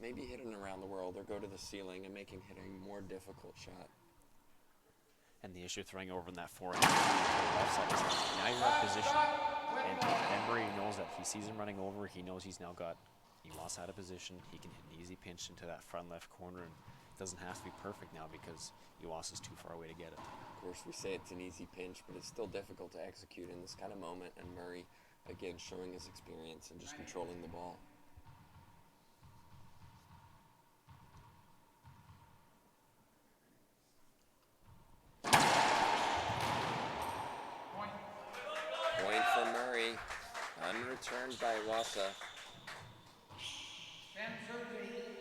Maybe hit it around the world or go to the ceiling and make him hit a more difficult shot. And the issue of throwing over in that forehand to the left side is now you're out of position. And Murray knows that. He sees him running over. He knows he's now got Iwaasa out of position. He can hit an easy pinch into that front left corner. And it doesn't have to be perfect now because Iwaasa's too far away to get it. Of course, we say it's an easy pinch, but it's still difficult to execute in this kind of moment. And Murray, again, showing his experience and just controlling the ball. Point for Murray, unreturned by Iwaasa. 10-13.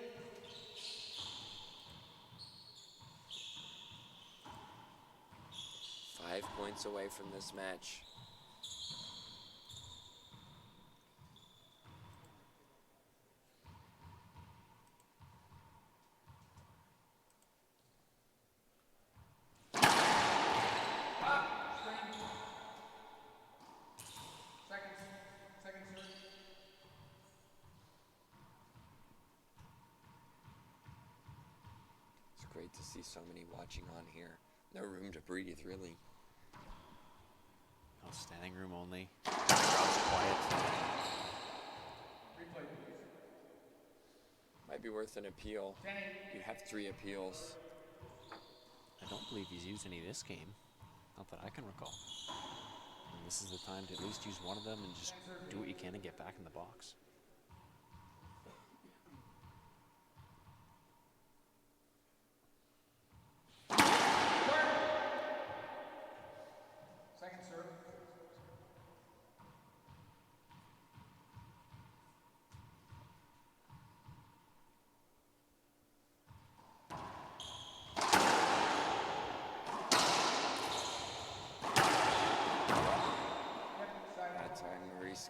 Five points away from this match. Second serve. It's great to see so many watching on here. No room to breathe, really. Standing room only. Crowd's quiet. Replay, please. Might be worth an appeal. 10-8. You have 3 appeals. I don't believe he's used any this game. Not that I can recall. And this is the time to at least use one of them and just do what you can to get back in the box. Second serve.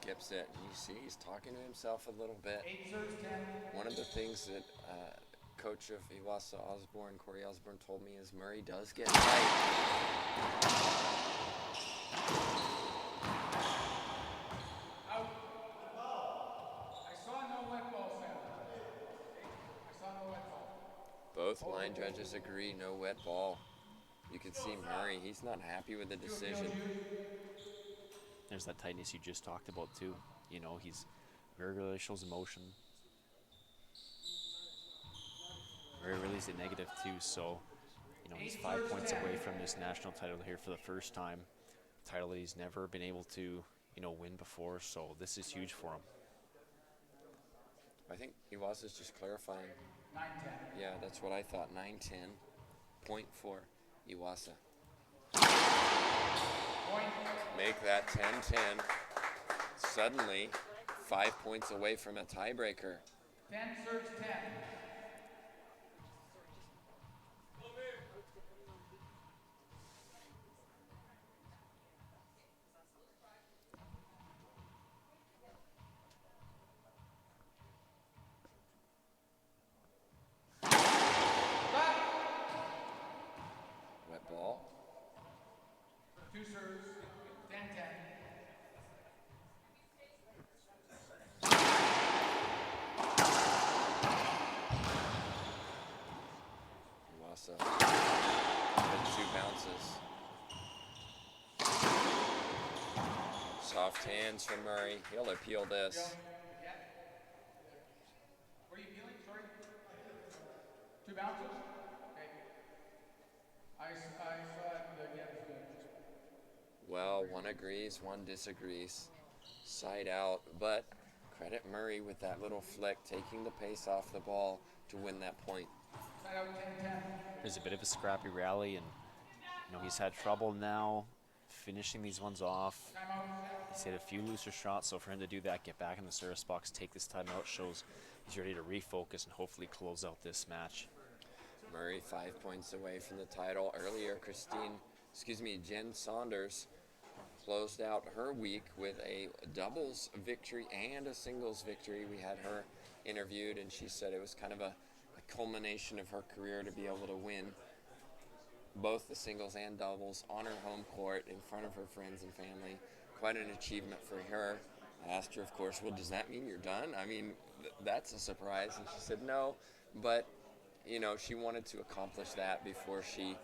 skips it. And you see he's talking to himself a little bit. 8 serves, 10. One of the things that coach of Iwaasa Osborne, Corey Osborne, told me is Murray does get tight. Out. I saw no wet ball, Sam. I saw no wet ball. Both line judges agree, no wet ball. You can see Murray, he's not happy with the decision. There's that tightness you just talked about too. You know, he's very rarely shows emotion. Very rarely is it negative too. So, you know, he's 5 points away from this national title here for the first time. A title that he's never been able to, you know, win before. So this is huge for him. I think Iwaasa's just clarifying. 9-10. Yeah, that's what I thought. 9-10. Point for Iwaasa. Point. Make that 10-10. Suddenly, 5 points away from a tiebreaker. 10 serves, 10. Wet ball. 2 serves, 10-10. Iwaasa with 2 bounces. Soft hands from Murray. He'll appeal this. What are you feeling? Sorry? 2 bounces? Okay. I saw it. Yeah, it's good. Well, one agrees, one disagrees. Side out, but credit Murray with that little flick, taking the pace off the ball to win that point. Side out 10-10. There's a bit of a scrappy rally, and you know he's had trouble now finishing these ones off. He's hit a few looser shots, so for him to do that, get back in the service box, take this time out, shows he's ready to refocus and hopefully close out this match. Murray 5 points away from the title. Earlier, Jen Saunders closed out her week with a doubles victory and a singles victory. We had her interviewed, and she said it was kind of a culmination of her career to be able to win both the singles and doubles on her home court in front of her friends and family. Quite an achievement for her. I asked her, of course, well, does that mean you're done? I mean, that's a surprise. And she said no, but you know, she wanted to accomplish that before she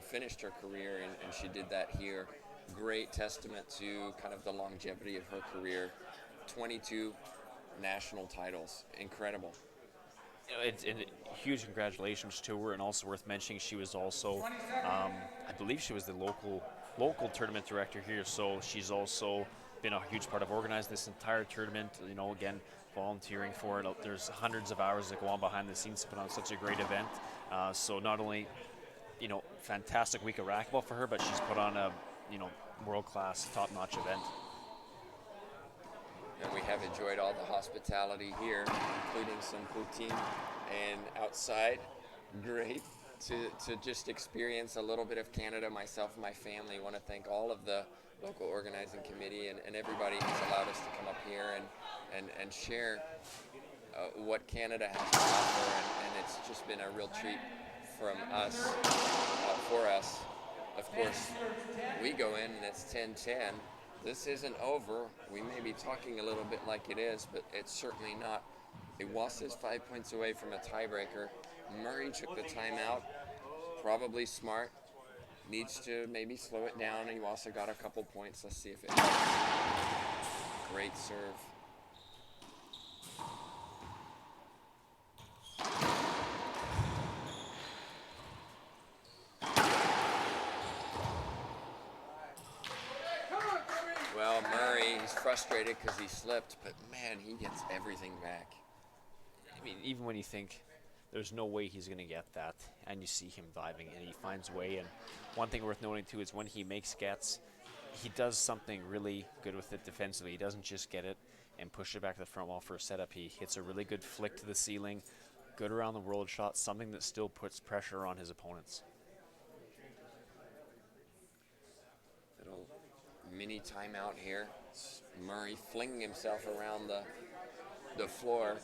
finished her career, and she did that here. Great testament to kind of the longevity of her career. 22 national titles. Incredible. It's huge congratulations to her, and also worth mentioning she was also, I believe she was the local tournament director here, so she's also been a huge part of organizing this entire tournament, you know, again, volunteering for it. There's hundreds of hours that go on behind the scenes to put on such a great event. So not only, you know, fantastic week of racquetball for her, but she's put on a, you know, world-class, top-notch event. And we have enjoyed all the hospitality here, including some poutine, and outside, great to just experience a little bit of Canada. Myself and my family want to thank all of the local organizing committee and everybody who's allowed us to come up here and share what Canada has to offer, and it's just been a real treat from us, for us. Of course, we go in and it's 10-10. This isn't over. We may be talking a little bit like it is, but it's certainly not. Iwaasa's 5 points away from a tiebreaker. Murray took the timeout, probably smart. Needs to maybe slow it down. Iwaasa got a couple points. Let's see if it helps. Great serve. Well, Murray, he's frustrated because he slipped, but man, he gets everything back. I mean, even when you think there's no way he's going to get that, and you see him diving, and he finds a way. And one thing worth noting, too, is when he makes gets, he does something really good with it defensively. He doesn't just get it and push it back to the front wall for a setup. He hits a really good flick to the ceiling, good around the world shot, something that still puts pressure on his opponents. Little mini timeout here. Murray flinging himself around the floor.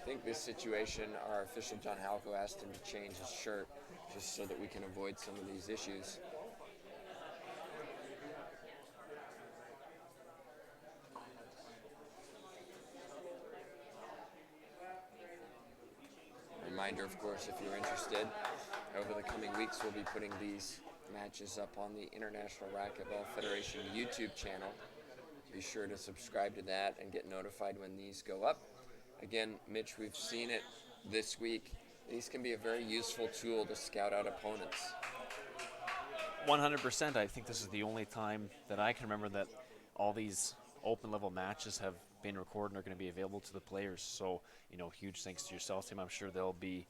I think this situation, our official John Halco asked him to change his shirt just so that we can avoid some of these issues. Reminder, of course, if you're interested, over the coming weeks we'll be putting these matches up on the International Racquetball Federation YouTube channel. Be sure to subscribe to that and get notified when these go up. Again, Mitch, we've seen it this week. These can be a very useful tool to scout out opponents. 100%. I think this is the only time that I can remember that all these open level matches have been recorded and are going to be available to the players. So, huge thanks to yourself, Tim. I'm sure they'll be,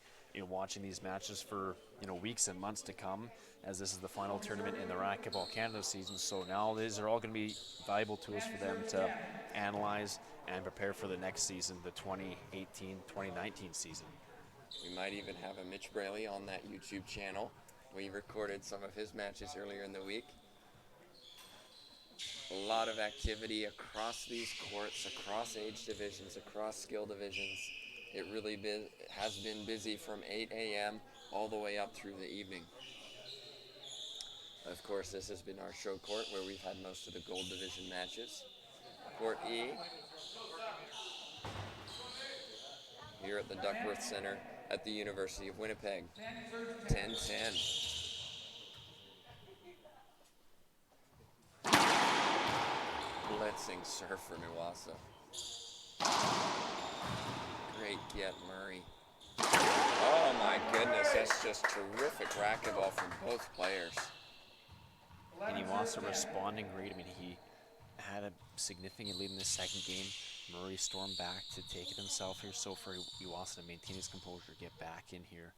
watching these matches for, weeks and months to come, as this is the final tournament in the Racquetball Canada season. So now these are all going to be valuable tools for them to analyze and prepare for the next season, the 2018-2019 season. We might even have a Mitch Braley on that YouTube channel. We recorded some of his matches earlier in the week. A lot of activity across these courts, across age divisions, across skill divisions. It really has been busy from 8 a.m. all the way up through the evening. Of course, this has been our show court where we've had most of the gold division matches. Court E, here at the Duckworth Center at the University of Winnipeg. 10-10. Blitzing serve from Iwaasa. Great get, Murray. Oh my goodness, that's just terrific racquetball from both players. And Iwaasa responding great. I mean, he had a significant lead in the second game. Murray stormed back to take it himself here. So for Iwaasa to maintain his composure, get back in here,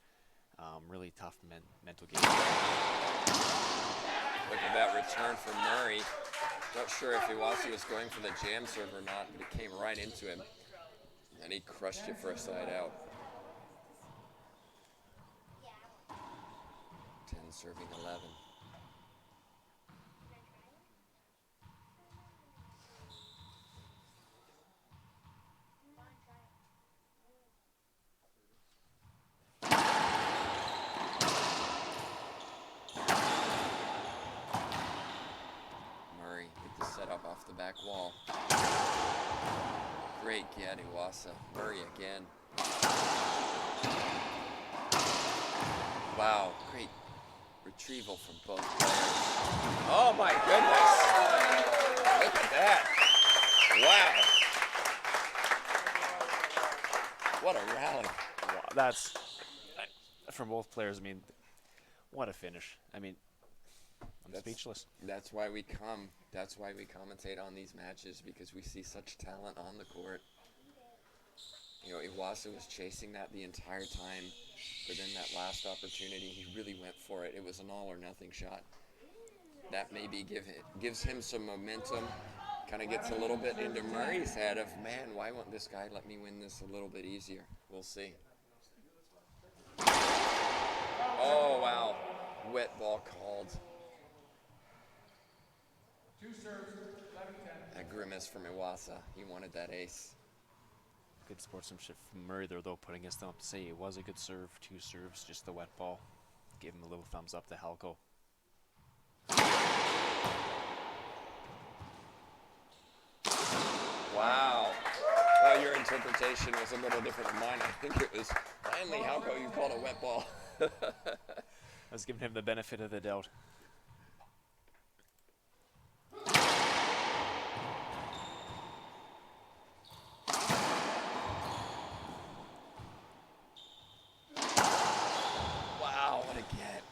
really tough mental game. Look at that return from Murray. Not sure if Iwaasa was going for the jam serve or not, but it came right into him. And he crushed it for a side out. 10 serving 11. Murray get the setup off the back wall. Great get, Iwaasa. Murray again. Wow, great retrieval from both players. Oh my goodness! Look at that! Wow! What a rally! Wow, that's from both players. I mean, what a finish! I mean, I'm speechless. That's why we come. That's why we commentate on these matches, because we see such talent on the court. Iwaasa was chasing that the entire time, but then that last opportunity, he really went for it. It was an all or nothing shot. That maybe gives him some momentum. Kind of gets a little bit into Murray's head of, man, why won't this guy let me win this a little bit easier? We'll see. Oh, wow. Wet ball called. 2 serves, 11-10. A grimace from Iwaasa. He wanted that ace. Good sportsmanship from Murray there, though, putting his thumb up to say it was a good serve. 2 serves, just the wet ball. Gave him a little thumbs up to Halco. Wow. Well, your interpretation was a little different than mine. I think it was finally Halco, you called a wet ball. I was giving him the benefit of the doubt. Wow, what a get.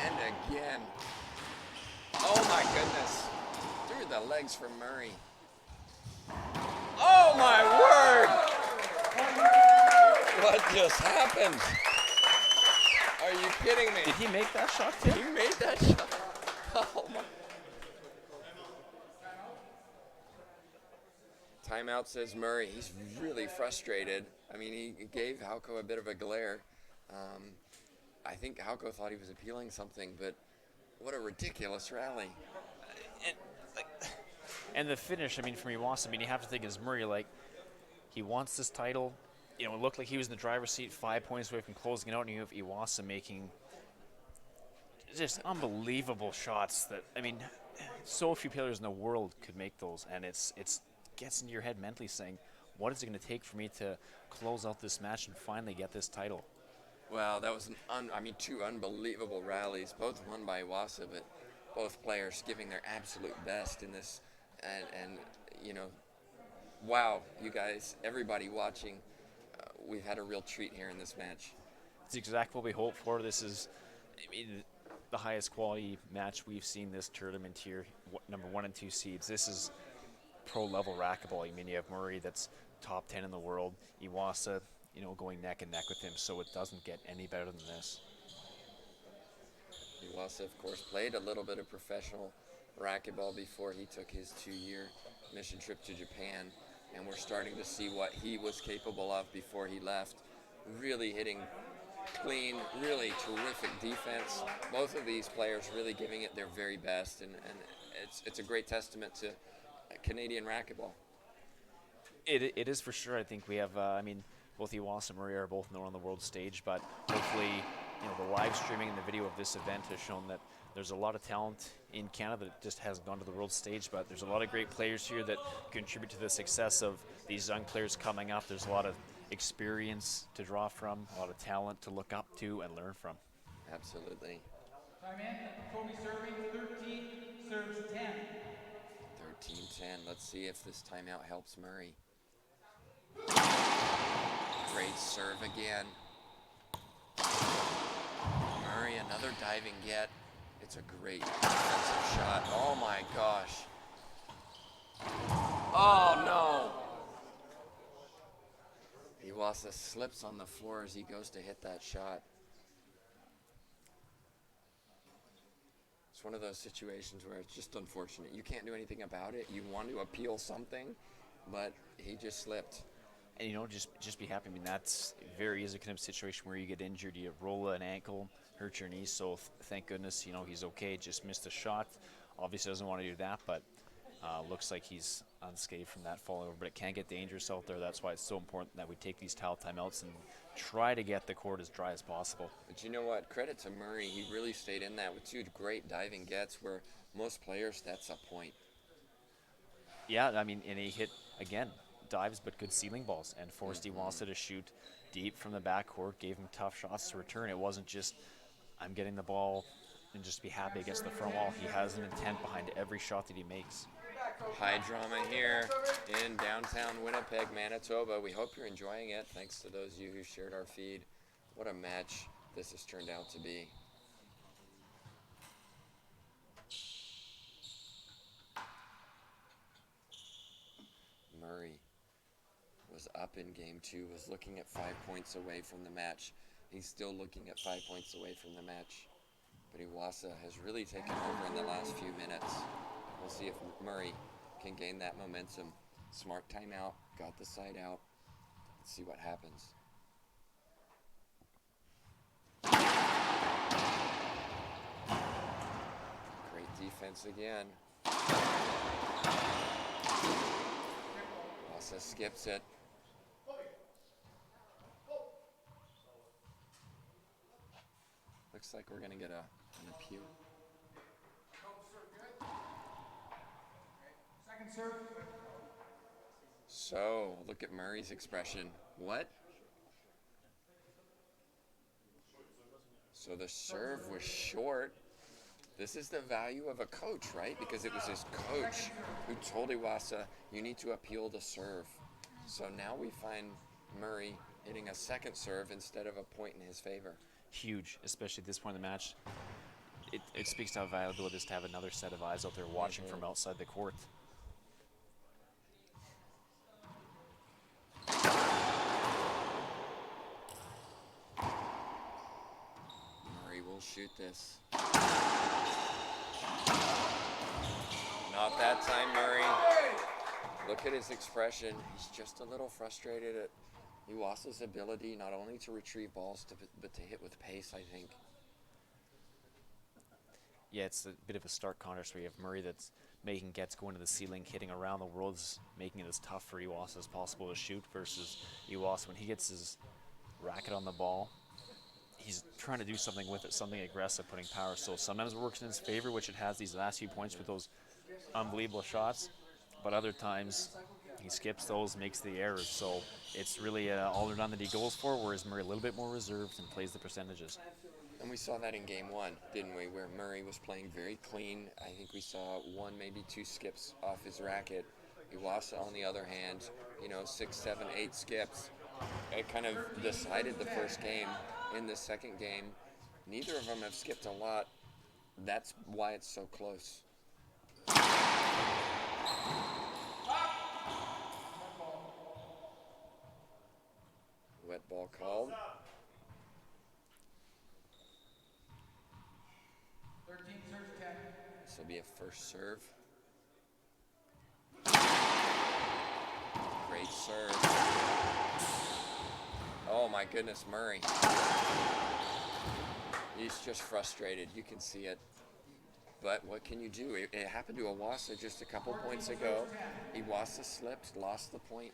And again. Oh my goodness. Through the legs from Murray. Oh my word! What just happened? Are you kidding me? Did he make that shot, Tim? He made that shot. Oh my. Timeout, says Murray. He's really frustrated. I mean, he gave Halco a bit of a glare. I think Halco thought he was appealing something, but What a ridiculous rally. And, like, and the finish, I mean, from Iwaasa, I mean, you have to think is Murray, like, he wants this title. You know, it looked like he was in the driver's seat, 5 points away from closing it out, and you have Iwaasa making just unbelievable shots that, I mean, so few players in the world could make those, and it's gets into your head mentally saying, what is it going to take for me to close out this match and finally get this title? Well, that was two unbelievable rallies, both won by Iwaasa, but both players giving their absolute best in this. And you know, wow, you guys, everybody watching, we've had a real treat here in this match. It's exactly what we hoped for. This is, I mean, the highest quality match we've seen this tournament here. Number 1 and 2 seeds. This is pro level racquetball. I mean, you have Murray that's top 10 in the world. Iwaasa, you know, going neck and neck with him. So it doesn't get any better than this. Iwaasa, of course, played a little bit of professional racquetball before he took his 2-year mission trip to Japan, and we're starting to see what he was capable of before he left. Really hitting clean, really terrific defense. Both of these players really giving it their very best, and it's a great testament to Canadian racquetball. It is for sure. I think we have, I mean, both Iwaasa and Murray are both known on the world stage, but hopefully, you know, the live streaming and the video of this event has shown that there's a lot of talent in Canada that just hasn't gone to the world stage, but there's a lot of great players here that contribute to the success of these young players coming up. There's a lot of experience to draw from, a lot of talent to look up to and learn from. Absolutely. Time in. Kobe serving 13, serves 10. 13-10. Let's see if this timeout helps Murray. Great serve again. Murray, another diving get. It's a great defensive shot. Oh my gosh. Oh no. Iwaasa slips on the floor as he goes to hit that shot. It's one of those situations where it's just unfortunate. You can't do anything about it. You want to appeal something, but he just slipped. And, you know, just be happy. I mean, that's very easy kind of situation where you get injured, you roll an ankle, hurt your knee. So thank goodness, you know, he's okay. Just missed a shot. Obviously doesn't want to do that, but looks like he's unscathed from that falling over. But it can get dangerous out there. That's why it's so important that we take these towel timeouts and try to get the court as dry as possible. But you know what? Credit to Murray. He really stayed in that with 2 great diving gets where most players, that's a point. Yeah, I mean, and he hit, again, dives but good ceiling balls and forced Iwaasa to shoot deep from the backcourt, gave him tough shots to return. It wasn't just, I'm getting the ball and just be happy against the front wall. He has an intent behind every shot that he makes. High drama here in downtown Winnipeg, Manitoba. We hope you're enjoying it. Thanks to those of you who shared our feed. What a match this has turned out to be. Murray was up in game 2, was looking at 5 points away from the match. He's still looking at 5 points away from the match. But Iwaasa has really taken over in the last few minutes. We'll see if Murray can gain that momentum. Smart timeout, got the side out. Let's see what happens. Great defense again. Iwaasa skips it. Looks like we're going to get an appeal. Second serve. So, look at Murray's expression. What? So the serve was short. This is the value of a coach, right? Because it was his coach who told Iwaasa, you need to appeal the serve. So now we find Murray hitting a second serve instead of a point in his favor. Huge, especially at this point in the match. It speaks to how valuable it is to have another set of eyes out there watching from outside the court. Murray will shoot this. Not that time, Murray. Look at his expression. He's just a little frustrated at Iwaasa's ability not only to retrieve balls, but to hit with pace, I think. yeah, it's a bit of a stark contrast where you have Murray that's making gets going to the ceiling, hitting around the world, making it as tough for Iwaasa as possible to shoot, versus Iwaasa when he gets his racket on the ball, he's trying to do something with it, something aggressive, putting power. So sometimes it works in his favor, which it has these last few points with those unbelievable shots, but other times he skips those, makes the errors. So it's really all or none that he goes for, whereas Murray a little bit more reserved and plays the percentages. And we saw that in game one, didn't we? Where Murray was playing very clean. I think we saw one, maybe two skips off his racket. Iwaasa, on the other hand, 6, 7, 8 skips. It kind of decided the first game. In the second game, neither of them have skipped a lot. That's why it's so close. Wet ball called. 13 serves 10. This will be a first serve. Great serve. Oh my goodness, Murray. He's just frustrated. You can see it. But what can you do? It happened to Iwaasa just a couple points ago. Iwaasa slipped, lost the point.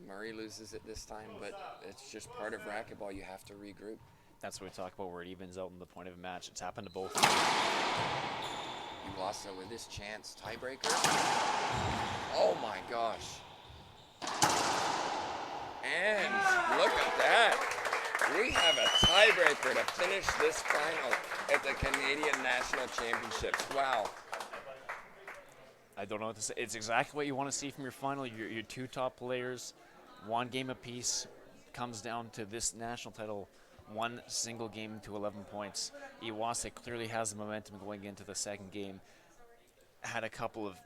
Murray loses it this time, but it's just part of racquetball. You have to regroup. That's what we talk about, where it evens out in the point of a match. It's happened to both. Iwaasa with his chance. Tiebreaker. Oh my gosh. And look at that. We have a tiebreaker to finish this final at the Canadian National Championships. Wow. I don't know what to say. It's exactly what you want to see from your final. Your two top players, one game apiece, comes down to this national title, one single game to 11 points. Iwaasa clearly has the momentum going into the second game. Had a couple of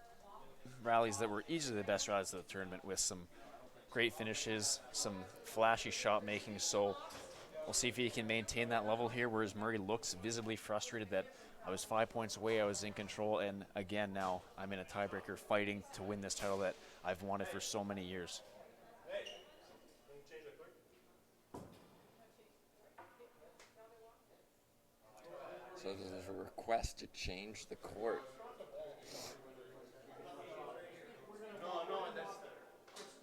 rallies that were easily the best rallies of the tournament, with some great finishes, some flashy shot making. So we'll see if he can maintain that level here, whereas Murray looks visibly frustrated that I was 5 points away, I was in control, and again now I'm in a tiebreaker fighting to win this title that I've wanted for so many years. So there's a request to change the court.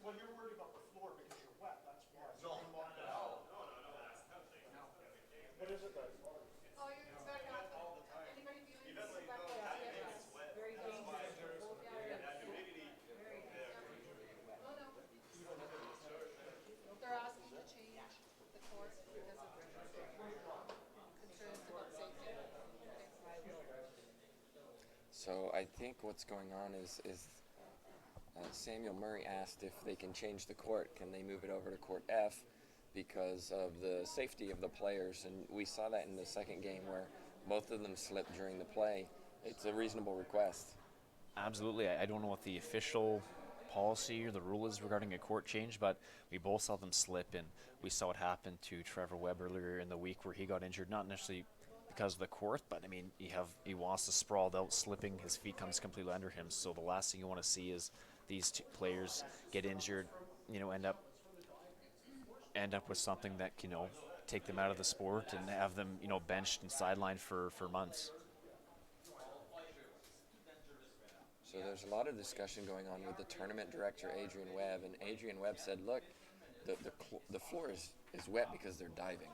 Well, you're worried about the floor because you're wet. That's why. No. What is it then? Oh, it's back out. Anybody feeling this back out? Yes. Very dangerous. Oh, no. They're asking to change the court because of concerns about safety. So I think what's going on is Samuel Murray asked if they can change the court. Can they move it over to court F because of the safety of the players? And we saw that in the second game where both of them slipped during the play. It's a reasonable request. Absolutely. I don't know what the official policy or the rule is regarding a court change, but we both saw them slip, and we saw what happened to Trevor Webb earlier in the week where he got injured, not necessarily because of the court, but I mean, you have Iwaasa sprawled out, slipping, his feet comes completely under him. So the last thing you want to see is these two players get injured, end up with something that take them out of the sport and have them benched and sidelined for months. So there's a lot of discussion going on with the tournament director, Adrian Webb, and Adrian Webb said, look, the floor is wet because they're diving.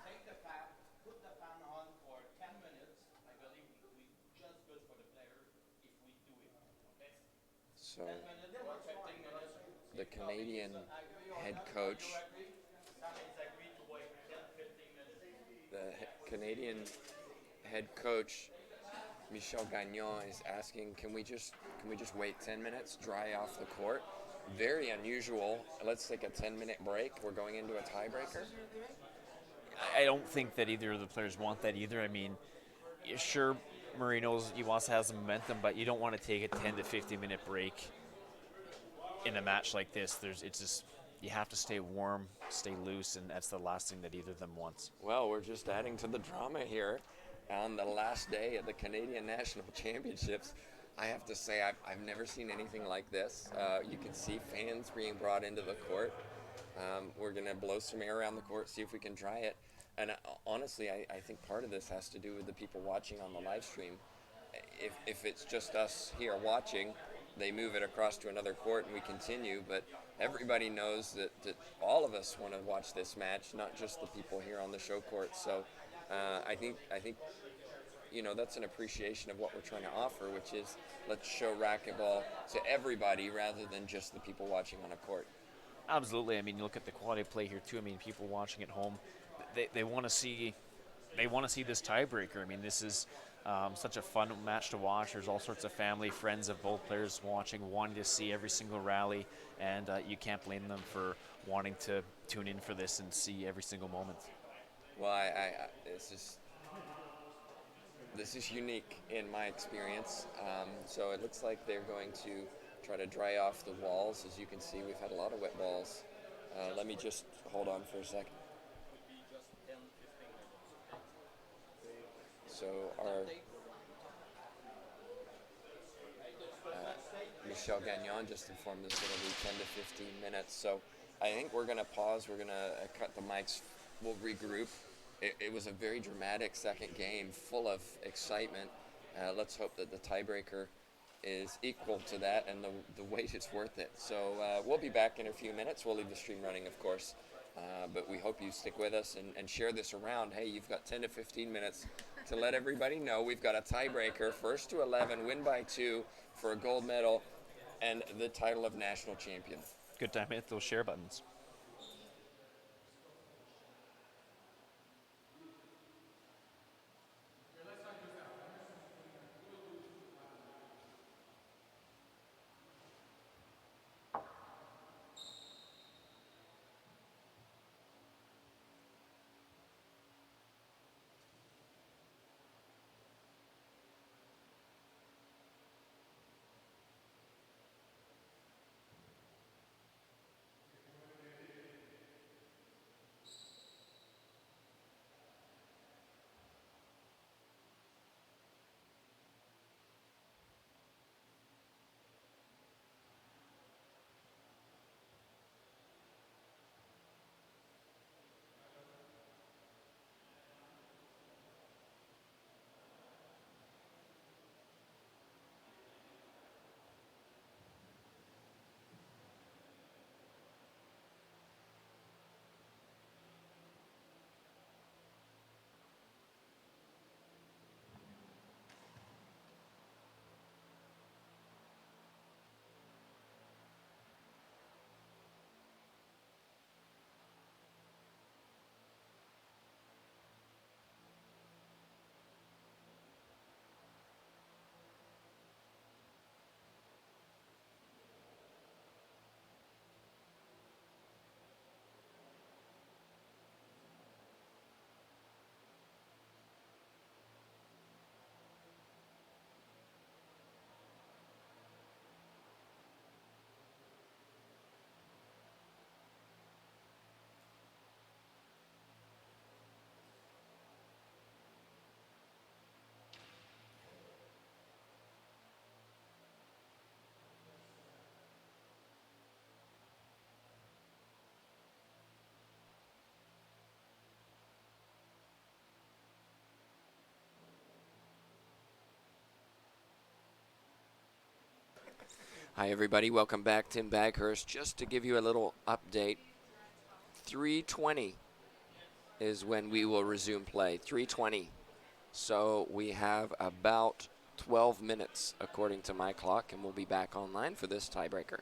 Put the fan on for 10 minutes. I believe we just good for the player if we do it. Okay? So 10 minutes or 15 minutes. the Canadian head coach, That is agreed to wait 10, 15 minutes. the Canadian head coach, Michel Gagnon, is asking, can we just wait 10 minutes, dry off the court? Very unusual. Let's take a 10-minute break. We're going into a tiebreaker. I don't think that either of the players want that either. I mean, sure, Murray knows Iwaasa has the momentum, but you don't want to take a 10 to 15-minute break in a match like this. You have to stay warm, stay loose, and that's the last thing that either of them wants. Well, we're just adding to the drama here on the last day of the Canadian National Championships. I have to say, I've never seen anything like this. You can see fans being brought into the court. We're going to blow some air around the court, see if we can dry it. And honestly, I think part of this has to do with the people watching on the live stream. if it's just us here watching, they move it across to another court and we continue. But everybody knows that all of us want to watch this match, not just the people here on the show court. So I think that's an appreciation of what we're trying to offer, which is let's show racquetball to everybody rather than just the people watching on a court. Absolutely. I mean, you look at the quality of play here too. I mean, people watching at home, they want to see this tiebreaker. I mean, this is such a fun match to watch. There's all sorts of family, friends of both players watching, wanting to see every single rally, and you can't blame them for wanting to tune in for this and see every single moment. Well, this is unique in my experience. So it looks like they're going to try to dry off the walls. As you can see, we've had a lot of wet balls. Let me just hold on for a second. So our Michelle Gagnon just informed us it'll be 10 to 15 minutes. So I think we're going to pause. We're going to cut the mics. We'll regroup. It was a very dramatic second game, full of excitement. Let's hope that the tiebreaker is equal to that and the wait is worth it. So we'll be back in a few minutes. We'll leave the stream running, of course. But we hope you stick with us and share this around. Hey, you've got 10 to 15 minutes to let everybody know we've got a tiebreaker, first to 11, win by 2 for a gold medal and the title of national champion. Good time to hit those share buttons. Hi, everybody. Welcome back. Tim Baghurst. Just to give you a little update, 3:20 is when we will resume play. 3:20. So we have about 12 minutes, according to my clock, and we'll be back online for this tiebreaker.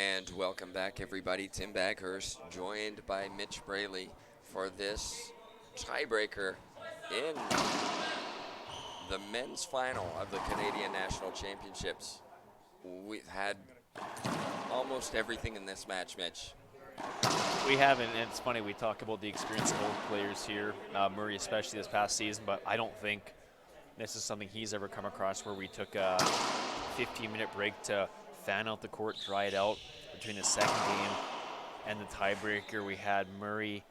And welcome back, everybody. Tim Baghurst, joined by Mitch Braley for this tiebreaker in the men's final of the Canadian National Championships. We've had almost everything in this match, Mitch. We haven't, and it's funny, we talk about the experience of old players here, Murray especially this past season, but I don't think this is something he's ever come across where we took a 15-minute break to fan out the court, dry it out between the second game and the tiebreaker. We had Murray,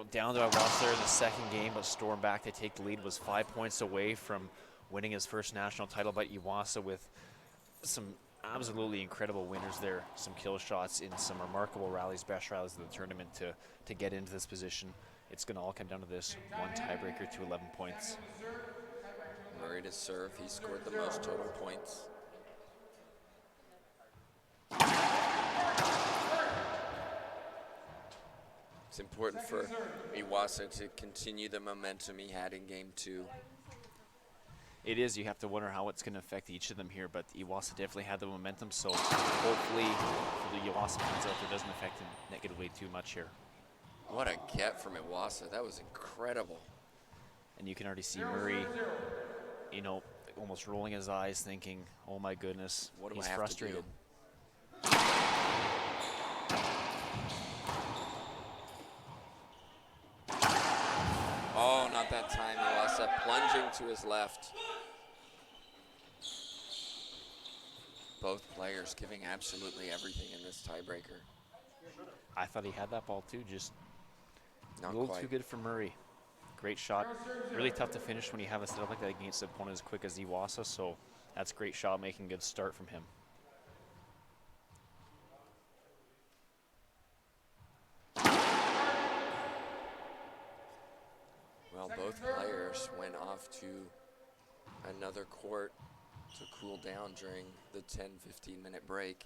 down to Iwaasa in the second game, but stormed back to take the lead, was 5 points away from winning his first national title, but Iwaasa with some absolutely incredible winners there, some kill shots in some remarkable rallies, best rallies of the tournament to get into this position. It's going to all come down to this one tiebreaker to 11 points. Murray to serve. He scored the most total points. It's important for Iwaasa to continue the momentum he had in game 2. It is. You have to wonder how it's going to affect each of them here, but Iwaasa definitely had the momentum, so hopefully for the Iwaasa fans out there, it doesn't affect him negatively too much here. What a get from Iwaasa. That was incredible. And you can already see Murray, almost rolling his eyes thinking, oh my goodness, What do he's I have frustrated. to do? Oh, not that time. Iwaasa plunging to his left. Both players giving absolutely everything in this tiebreaker. I thought he had that ball too, just Not a little quite. too good for Murray. Great shot. Really tough to finish when you have a setup like that against an opponent as quick as Iwaasa, so that's great shot making, good start from him. Well, both players went off to another court to cool down during the 10-15 minute break.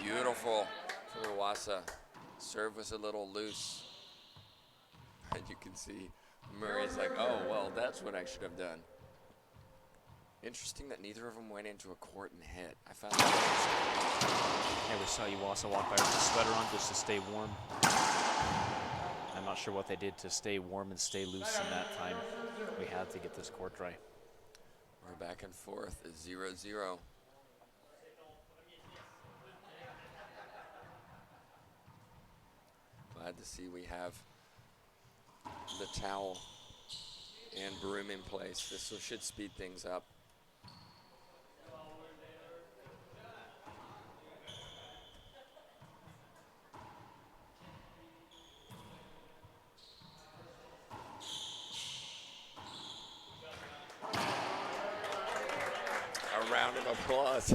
Beautiful from Iwaasa. Serve was a little loose. And you can see Murray's like, oh, well, that's what I should have done. Interesting that neither of them went into a court and hit. I found that interesting. Yeah, we saw Iwaasa walk by with a sweater on just to stay warm. I'm not sure what they did to stay warm and stay loose in that time. We had to get this court dry. We're back and forth at 0-0. Glad to see we have the towel and broom in place. This should speed things up. A round of applause.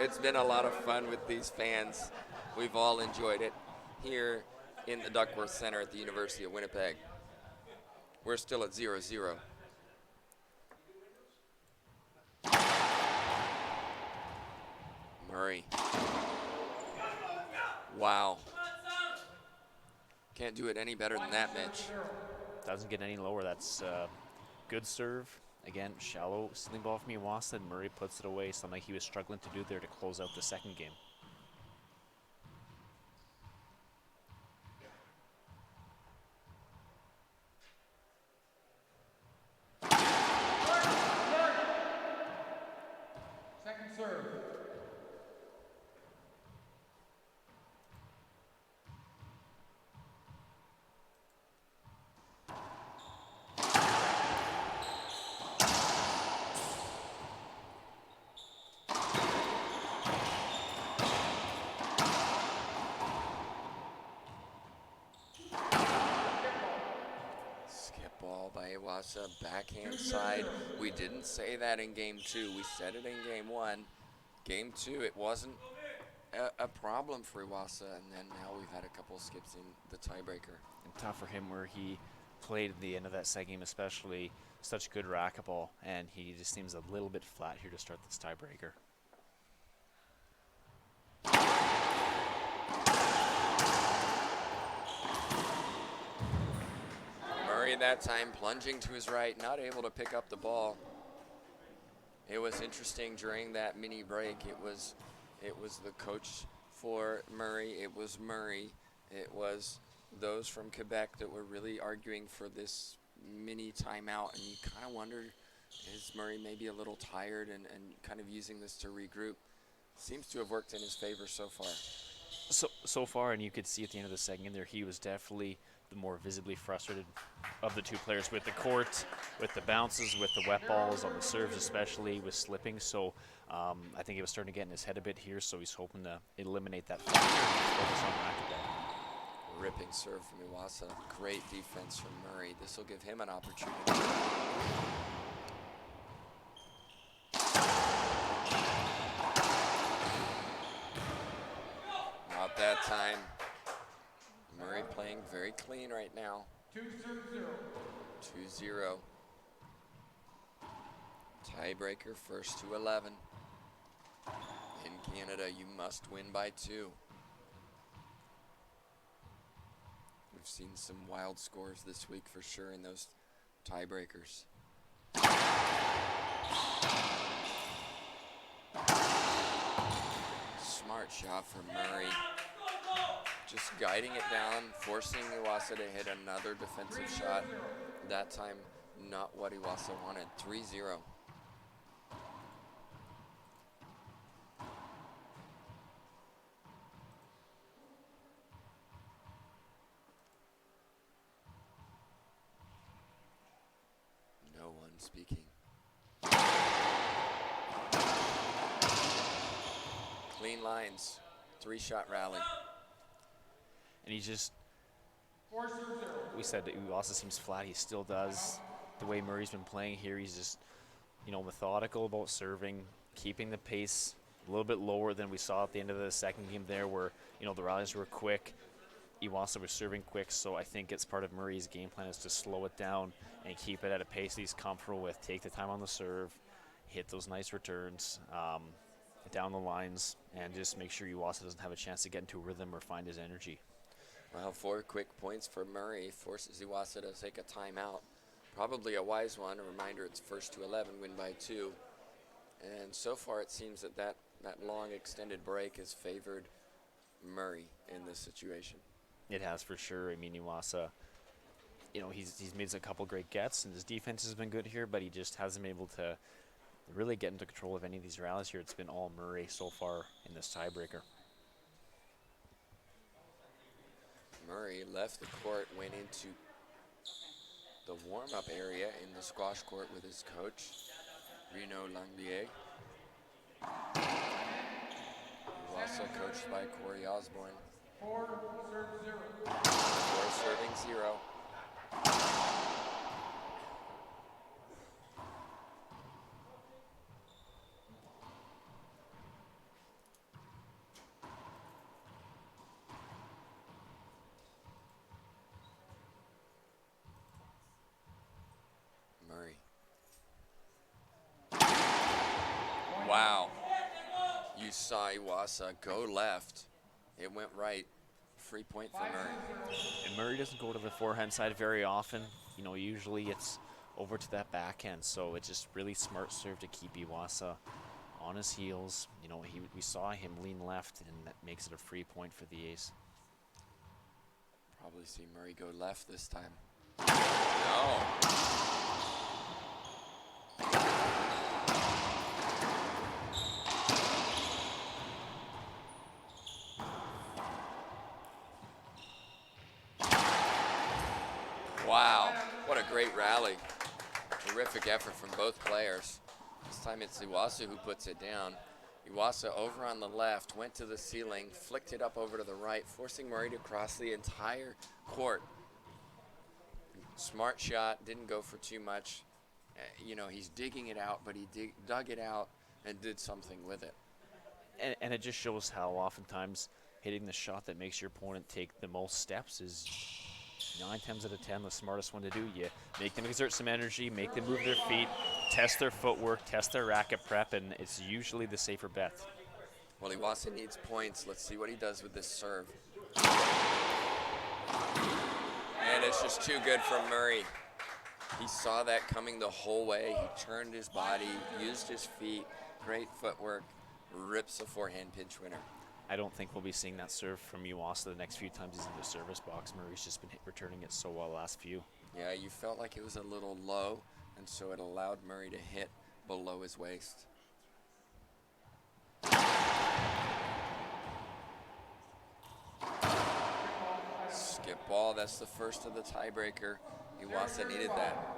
It's been a lot of fun with these fans. We've all enjoyed it here in the Duckworth Center at the University of Winnipeg. We're still at 0-0. Murray. Wow. Can't do it any better than that, Mitch. Doesn't get any lower. That's good serve. Again, shallow stealing ball from Iwaasa, and Murray puts it away, something he was struggling to do there to close out the second game. Second serve. Skip ball by Iwaasa, backhand side. We didn't say that in game 2. We said it in game 1. Game 2, it wasn't a problem for Iwaasa, and then now we've had a couple skips in the tiebreaker. And tough for him where he played at the end of that second game, especially such good racquetball, and he just seems a little bit flat here to start this tiebreaker. Murray that time plunging to his right, not able to pick up the ball. It was interesting during that mini break. It was the coach for Murray. It was Murray. It was those from Quebec that were really arguing for this mini timeout, and you kind of wonder, is Murray maybe a little tired and kind of using this to regroup? Seems to have worked in his favor so far. So far, and you could see at the end of the second there, he was definitely the more visibly frustrated of the two players with the court, with the bounces, with the wet balls, on the serves especially, with slipping. So I think he was starting to get in his head a bit here, so he's hoping to eliminate that factor and focus on racquetball. Ripping serve from Iwaasa. Great defense from Murray. This will give him an opportunity. Not that time. Murray playing very clean right now. 2-0. Tiebreaker, first to 11. In Canada, you must win by 2. We've seen some wild scores this week for sure in those tiebreakers. Smart shot from Murray. Just guiding it down, forcing Iwaasa to hit another defensive shot. That time, not what Iwaasa wanted. 3-0. No one speaking. Clean lines. 3-shot rally. And he just, we said that Iwaasa seems flat. He still does. The way Murray's been playing here, he's just, methodical about serving, keeping the pace a little bit lower than we saw at the end of the second game there, where, the rallies were quick. Iwaasa was serving quick, so I think it's part of Murray's game plan is to slow it down and keep it at a pace he's comfortable with. Take the time on the serve, hit those nice returns down the lines, and just make sure Iwaasa doesn't have a chance to get into a rhythm or find his energy. Well, 4 quick points for Murray forces Iwaasa to take a timeout. Probably a wise one. A reminder, it's first to 11, win by 2. And so far it seems that long extended break has favored Murray in this situation. It has for sure. I mean, Iwaasa, he's made a couple great gets, and his defense has been good here, but he just hasn't been able to really get into control of any of these rallies here. It's been all Murray so far in this tiebreaker. Murray left the court, went into the warm-up area in the squash court with his coach, Reno Langlier. Also coached by Corey Osborne. 4 serving 0. Murray. Wow. You saw Iwaasa go left. It went right. Free point for Murray. And Murray doesn't go to the forehand side very often. Usually it's over to that backhand, so it's just really smart serve to keep Iwaasa on his heels. We saw him lean left, and that makes it a free point for the ace. Probably see Murray go left this time. No. Wow, what a great rally. Terrific effort from both players. This time it's Iwaasa who puts it down. Iwaasa over on the left, went to the ceiling, flicked it up over to the right, forcing Murray to cross the entire court. Smart shot, didn't go for too much. He's digging it out, but he dug it out and did something with it. And it just shows how oftentimes hitting the shot that makes your opponent take the most steps is 9 times out of 10 the smartest one to do. You make them exert some energy, make them move their feet, test their footwork, test their racket prep, and it's usually the safer bet. Well, Iwaasa needs points. Let's see what he does with this serve. And it's just too good from Murray. He saw that coming the whole way. He turned his body, used his feet, great footwork, rips a forehand pinch winner. I don't think we'll be seeing that serve from Iwaasa the next few times he's in the service box. Murray's just been returning it so well the last few. Yeah, you felt like it was a little low, and so it allowed Murray to hit below his waist. Skip ball, that's the first of the tiebreaker. Iwaasa needed that.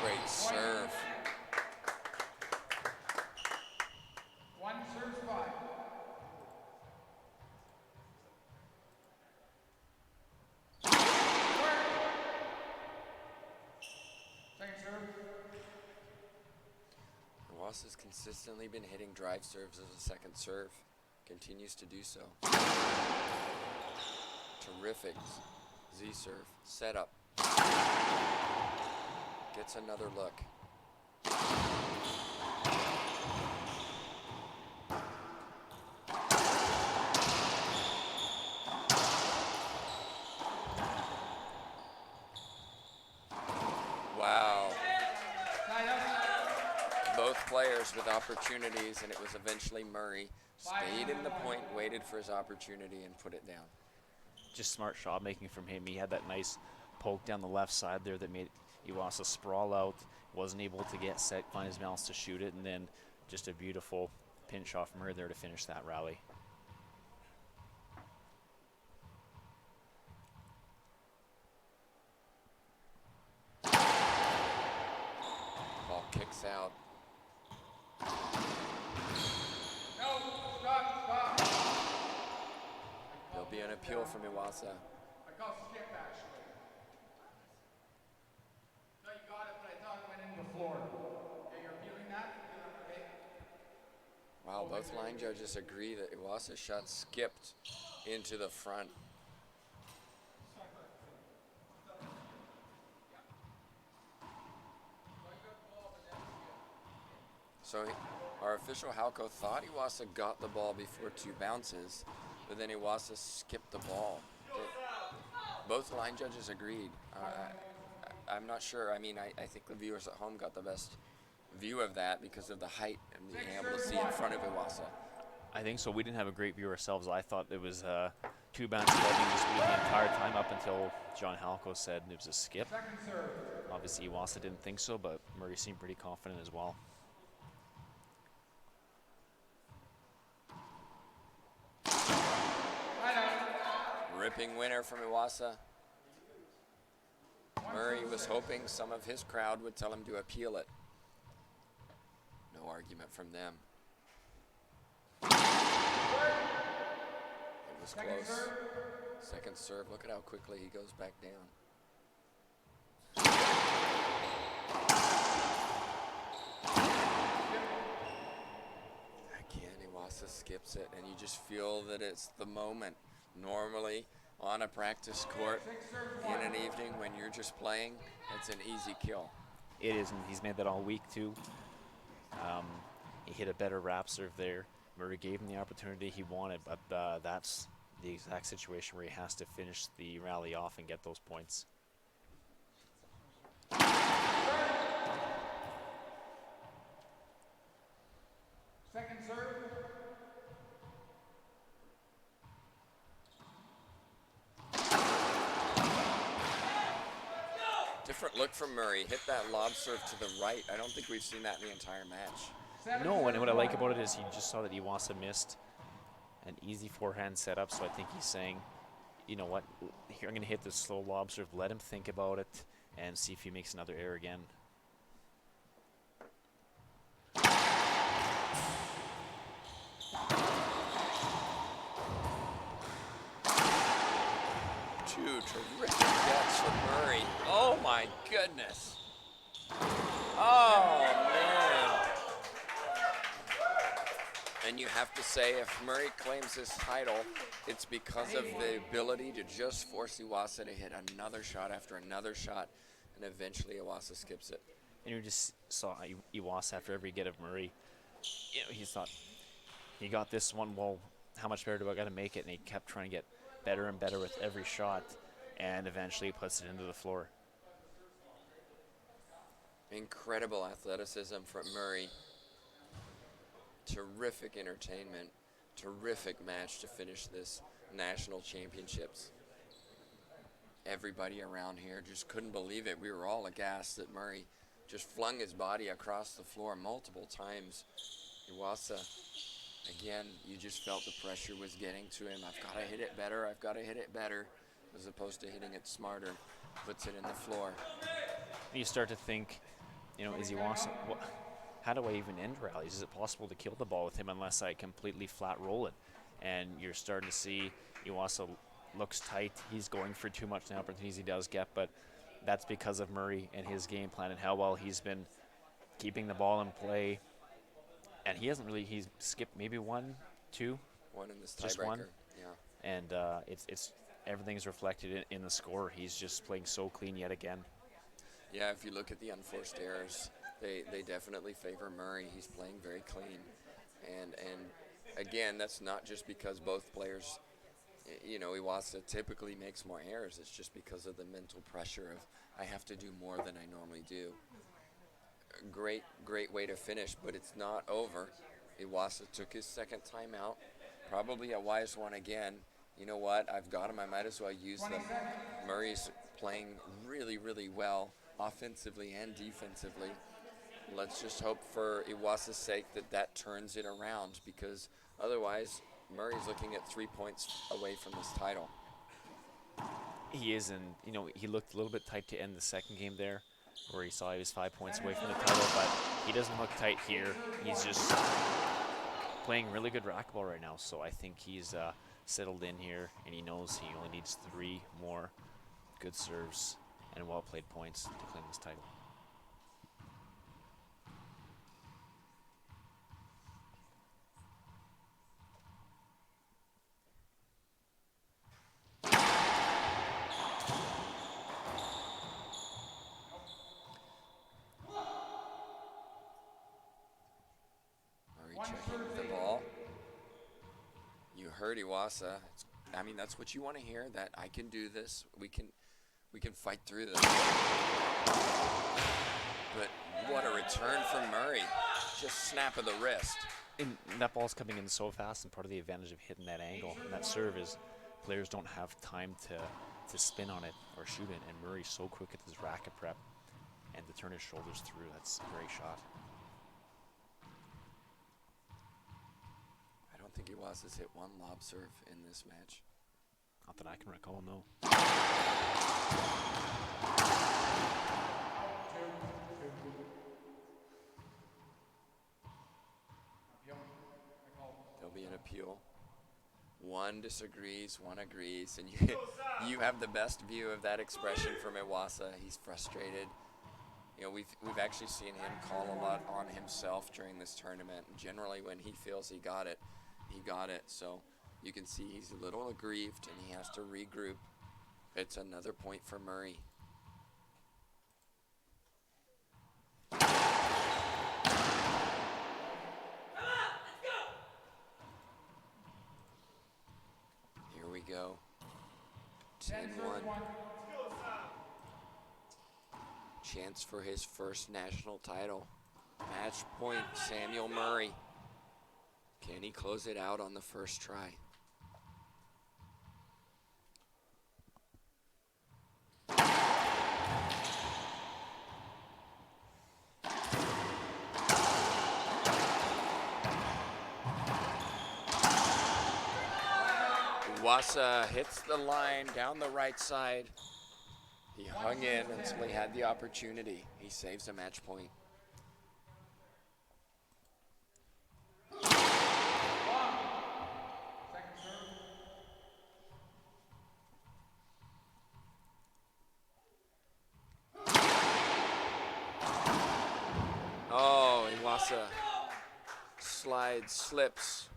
Great serve. One serves 5. Second serve. Iwaasa's consistently been hitting drive serves as a second serve. Continues to do so. Terrific Z serve. Set up. Gets another look. Wow. Both players with opportunities, and it was eventually Murray. Stayed in the point, waited for his opportunity, and put it down. Just smart shot making from him. He had that nice poke down the left side there that made Iwaasa sprawl out. Wasn't able to get set, find his balance to shoot it, and then just a beautiful pinch shot from Murray there to finish that rally. Ball kicks out. No, stop. There'll be an appeal from Iwaasa. I call skip, actually. No, you got it, but I thought it went into the floor. Okay, you're appealing that? Okay. Wow, both line judges agree that Iwaasa's shot skipped into the front. So our official Halco thought Iwaasa got the ball before 2 bounces, but then Iwaasa skipped the ball. Both line judges agreed. I'm not sure. I mean, I think the viewers at home got the best view of that because of the height and being able to see in front of Iwaasa. I think so. We didn't have a great view ourselves. I thought it was 2 bounces being disputed the entire time up until John Halco said it was a skip. Second serve. Obviously, Iwaasa didn't think so, but Murray seemed pretty confident as well. Ripping winner from Iwaasa. Murray was hoping some of his crowd would tell him to appeal it. No argument from them. It was close. Second serve. Look at how quickly he goes back down. Again, Iwaasa skips it, and you just feel that it's the moment. Normally, on a practice court, in an evening when you're just playing, it's an easy kill. It is, and he's made that all week too. He hit a better wrap serve there. Murray gave him the opportunity he wanted, but that's the exact situation where he has to finish the rally off and get those points. Second serve. Different look from Murray. Hit that lob serve to the right. I don't think we've seen that in the entire match. No, and what I like about it is he just saw that Iwaasa missed an easy forehand setup, so I think he's saying, you know what, here I'm going to hit this slow lob serve, let him think about it, and see if he makes another error again. Two terrific gets from Murray. Oh my goodness. Oh man. And you have to say, if Murray claims his title, it's because of the ability to just force Iwaasa to hit another shot after another shot, and eventually Iwaasa skips it. And you just saw Iwaasa after every get of Murray. You know, he thought, he got this one, well, how much better do I got to make it? And he kept trying to get better and better with every shot, and eventually puts it into the floor. Incredible athleticism from Murray. Terrific entertainment. Terrific match to finish this national championships. Everybody around here just couldn't believe it. We were all aghast that Murray just flung his body across the floor multiple times. Iwaasa, again, you just felt the pressure was getting to him. I've got to hit it better. I've got to hit it better, as opposed to hitting it smarter. Puts it in the floor. You start to think, is Iwaasa, how do I even end rallies? Is it possible to kill the ball with him unless I completely flat roll it? And you're starting to see Iwaasa looks tight. He's going for too much the opportunities he does get, but that's because of Murray and his game plan and how well he's been keeping the ball in play. And he's skipped maybe 1, 2. One in this Just tiebreaker. one? Yeah. And it's everything's reflected in the score. He's just playing so clean yet again. Yeah, if you look at the unforced errors, they definitely favor Murray. He's playing very clean. And again, that's not just because both players, Iwaasa typically makes more errors. It's just because of the mental pressure of, I have to do more than I normally do. Great way to finish, but it's not over. Iwaasa took his second timeout. Probably a wise one again. You know what? I've got him. I might as well use them. Murray's playing really, really well, offensively and defensively. Let's just hope for Iwaasa's sake that turns it around, because otherwise Murray's looking at 3 points away from this title. He is, and he looked a little bit tight to end the second game there, where he saw he was 5 points away from the title, but he doesn't look tight here. He's just playing really good racquetball right now, so I think he's settled in here, and he knows he only needs 3 more good serves and well-played points to claim this title. Checking the ball. You heard Iwaasa. That's what you want to hear, that I can do this. We can fight through this. But what a return from Murray. Just snap of the wrist. And that ball's coming in so fast, and part of the advantage of hitting that angle and that serve is players don't have time to spin on it or shoot it, and Murray's so quick at his racket prep and to turn his shoulders through. That's a great shot. I don't think Iwaasa's hit one lob serve in this match. Not that I can recall, no. There'll be an appeal. One disagrees, one agrees, and you have the best view of that expression from Iwaasa. He's frustrated. We've actually seen him call a lot on himself during this tournament. Generally, when he feels he got it, he got it. So you can see he's a little aggrieved, and he has to regroup. It's another point for Murray. Here we go. 10-1. Chance for his first national title. Match point, Samuel Murray. Can he close it out on the first try? Iwaasa hits the line down the right side. He hung in until he had the opportunity. He saves a match point. Oh, Iwaasa slides, slips.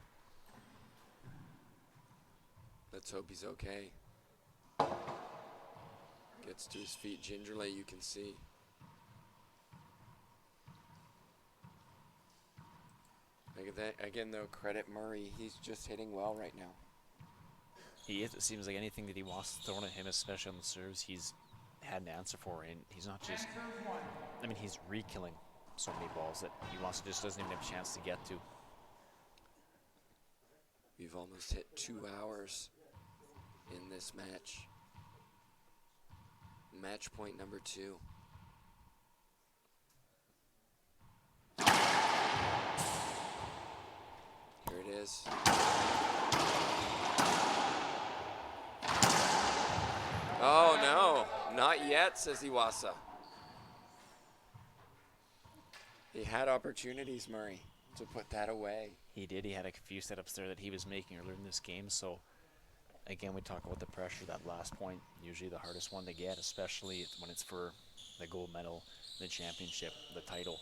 Let's hope he's okay. Gets to his feet gingerly, you can see. Again, though, credit Murray. He's just hitting well right now. He is. It seems like anything that he wants thrown at him, especially on the serves, he's had an answer for. And he's not just, I mean, he's re-killing so many balls that Iwaasa just doesn't even have a chance to get to. We've almost hit 2 hours in this match. Match point number 2. Here it is. Oh no, not yet, says Iwaasa. He had opportunities, Murray, to put that away. He did. He had a few setups there that he was making earlier in this game. So, again, we talk about the pressure. That last point, usually the hardest one to get, especially when it's for the gold medal, the championship, the title.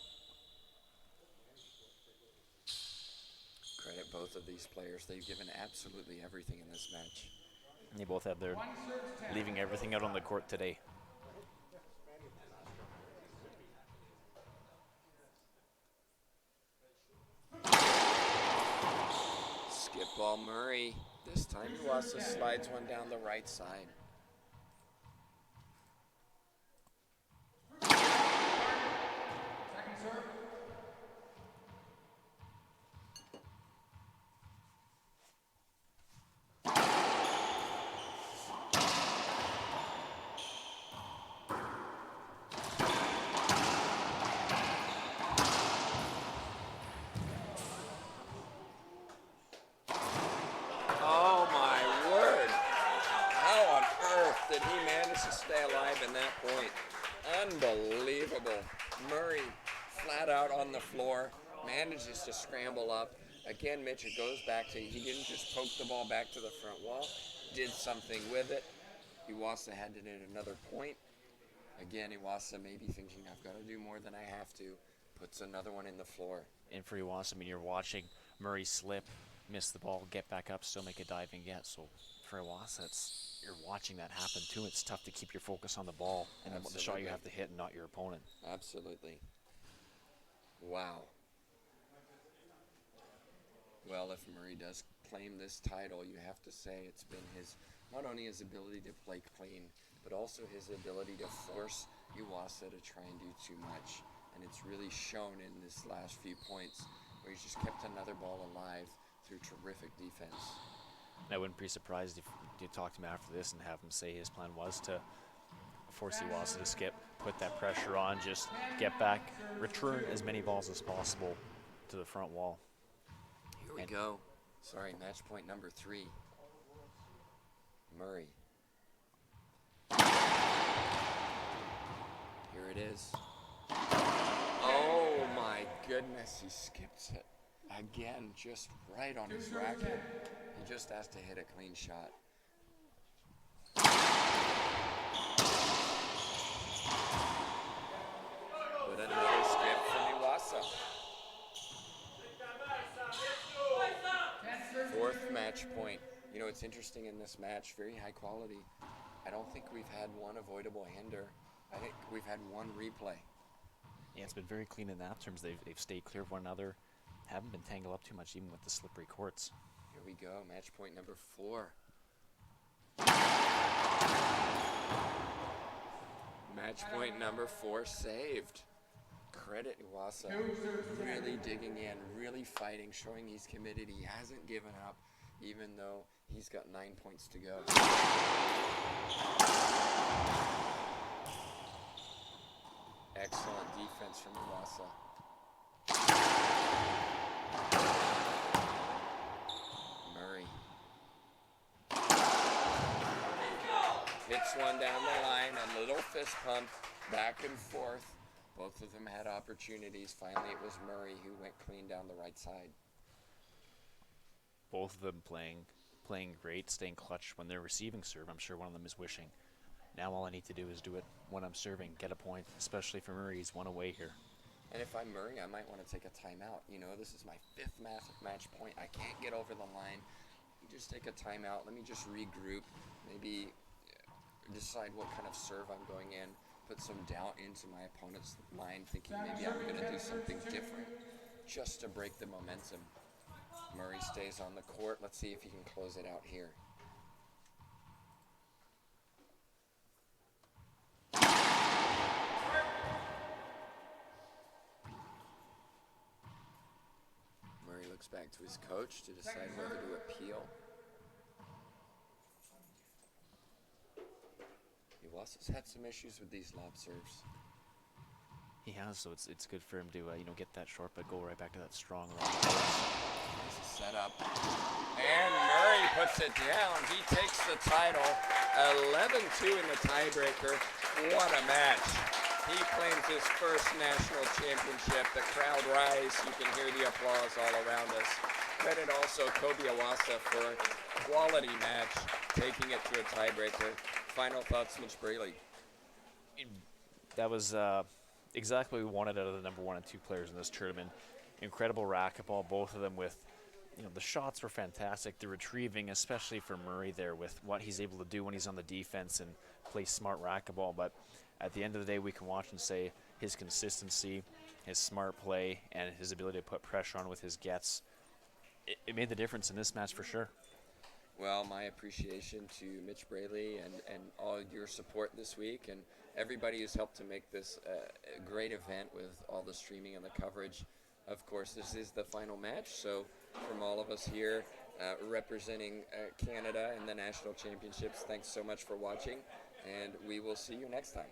Credit both of these players. They've given absolutely everything in this match. And they both have their leaving everything out on the court today. Skip ball Murray. This time Iwaasa slides one down the right side. Second serve. Oh my word. How on earth did he manage to stay alive in that point? Unbelievable. Murray flat out on the floor, manages to scramble up. Again, Mitch, it goes back to he didn't just poke the ball back to the front wall, did something with it. Iwaasa had to hit another point. Again, Iwaasa maybe thinking, I've got to do more than I have to. Puts another one in the floor. And for Iwaasa, I mean, you're watching Murray slip, miss the ball, get back up, still make a dive and get. So for Iwaasa, you're watching that happen too. It's tough to keep your focus on the ball and the shot you have to hit and not your opponent. Absolutely. Wow. Well, if Murray does claim this title, you have to say it's been his, not only his ability to play clean, but also his ability to force Iwaasa to try and do too much. And it's really shown in this last few points where he's just kept another ball alive through terrific defense. And I wouldn't be surprised if you talk to him after this and have him say his plan was to force Iwaasa to skip, put that pressure on, just get back, return as many balls as possible to the front wall. Here we go. Sorry, match point number 3. Murray. Here it is. Oh my goodness, he skips it. Again, just right on his racket. He just has to hit a clean shot. But another skip from Iwaasa. 4th match point. You know, it's interesting in this match, very high quality. I don't think we've had one avoidable hinder. I think we've had one replay. Yeah, it's been very clean in that terms. They've stayed clear of one another, haven't been tangled up too much even with the slippery courts. Here we go, match point number 4. Match point number 4 saved. Credit Iwaasa. Really digging in, really fighting, showing he's committed. He hasn't given up, even though he's got 9 points to go. Excellent defense from Iwaasa. Murray. Hits one down the line, a little fist pump, back and forth. Both of them had opportunities. Finally, it was Murray who went clean down the right side. Both of them playing great, staying clutch when they're receiving serve. I'm sure one of them is wishing, now all I need to do is do it when I'm serving, get a point, especially for Murray. He's one away here. And if I'm Murray, I might want to take a timeout. You know, this is my 5th match point. I can't get over the line. You just take a timeout. Let me just regroup. Maybe decide what kind of serve I'm going in. Put some doubt into my opponent's mind, thinking maybe I'm going to do something different just to break the momentum. Murray stays on the court. Let's see if he can close it out here. looks back to his coach to decide whether to appeal. Iwaasa's had some issues with these lob serves. He has, so it's good for him to get that short, but go right back to that strong long. There's a setup. And Murray puts it down. He takes the title. 11-2 in the tiebreaker. What a match. He claims his first national championship. The crowd rise. You can hear the applause all around us. Credit also Kobe Iwaasa for a quality match, taking it to a tiebreaker. Final thoughts, Mitch Braley. That was exactly what we wanted out of the number 1 and 2 players in this tournament. Incredible racquetball, both of them with, the shots were fantastic. The retrieving, especially for Murray there, with what he's able to do when he's on the defense and play smart racquetball. But at the end of the day, we can watch and say his consistency, his smart play, and his ability to put pressure on with his gets, it made the difference in this match for sure. Well, my appreciation to Mitch Braley and all your support this week, and everybody who's helped to make this a great event with all the streaming and the coverage. Of course, this is the final match, so from all of us here representing Canada in the national championships, thanks so much for watching, and we will see you next time.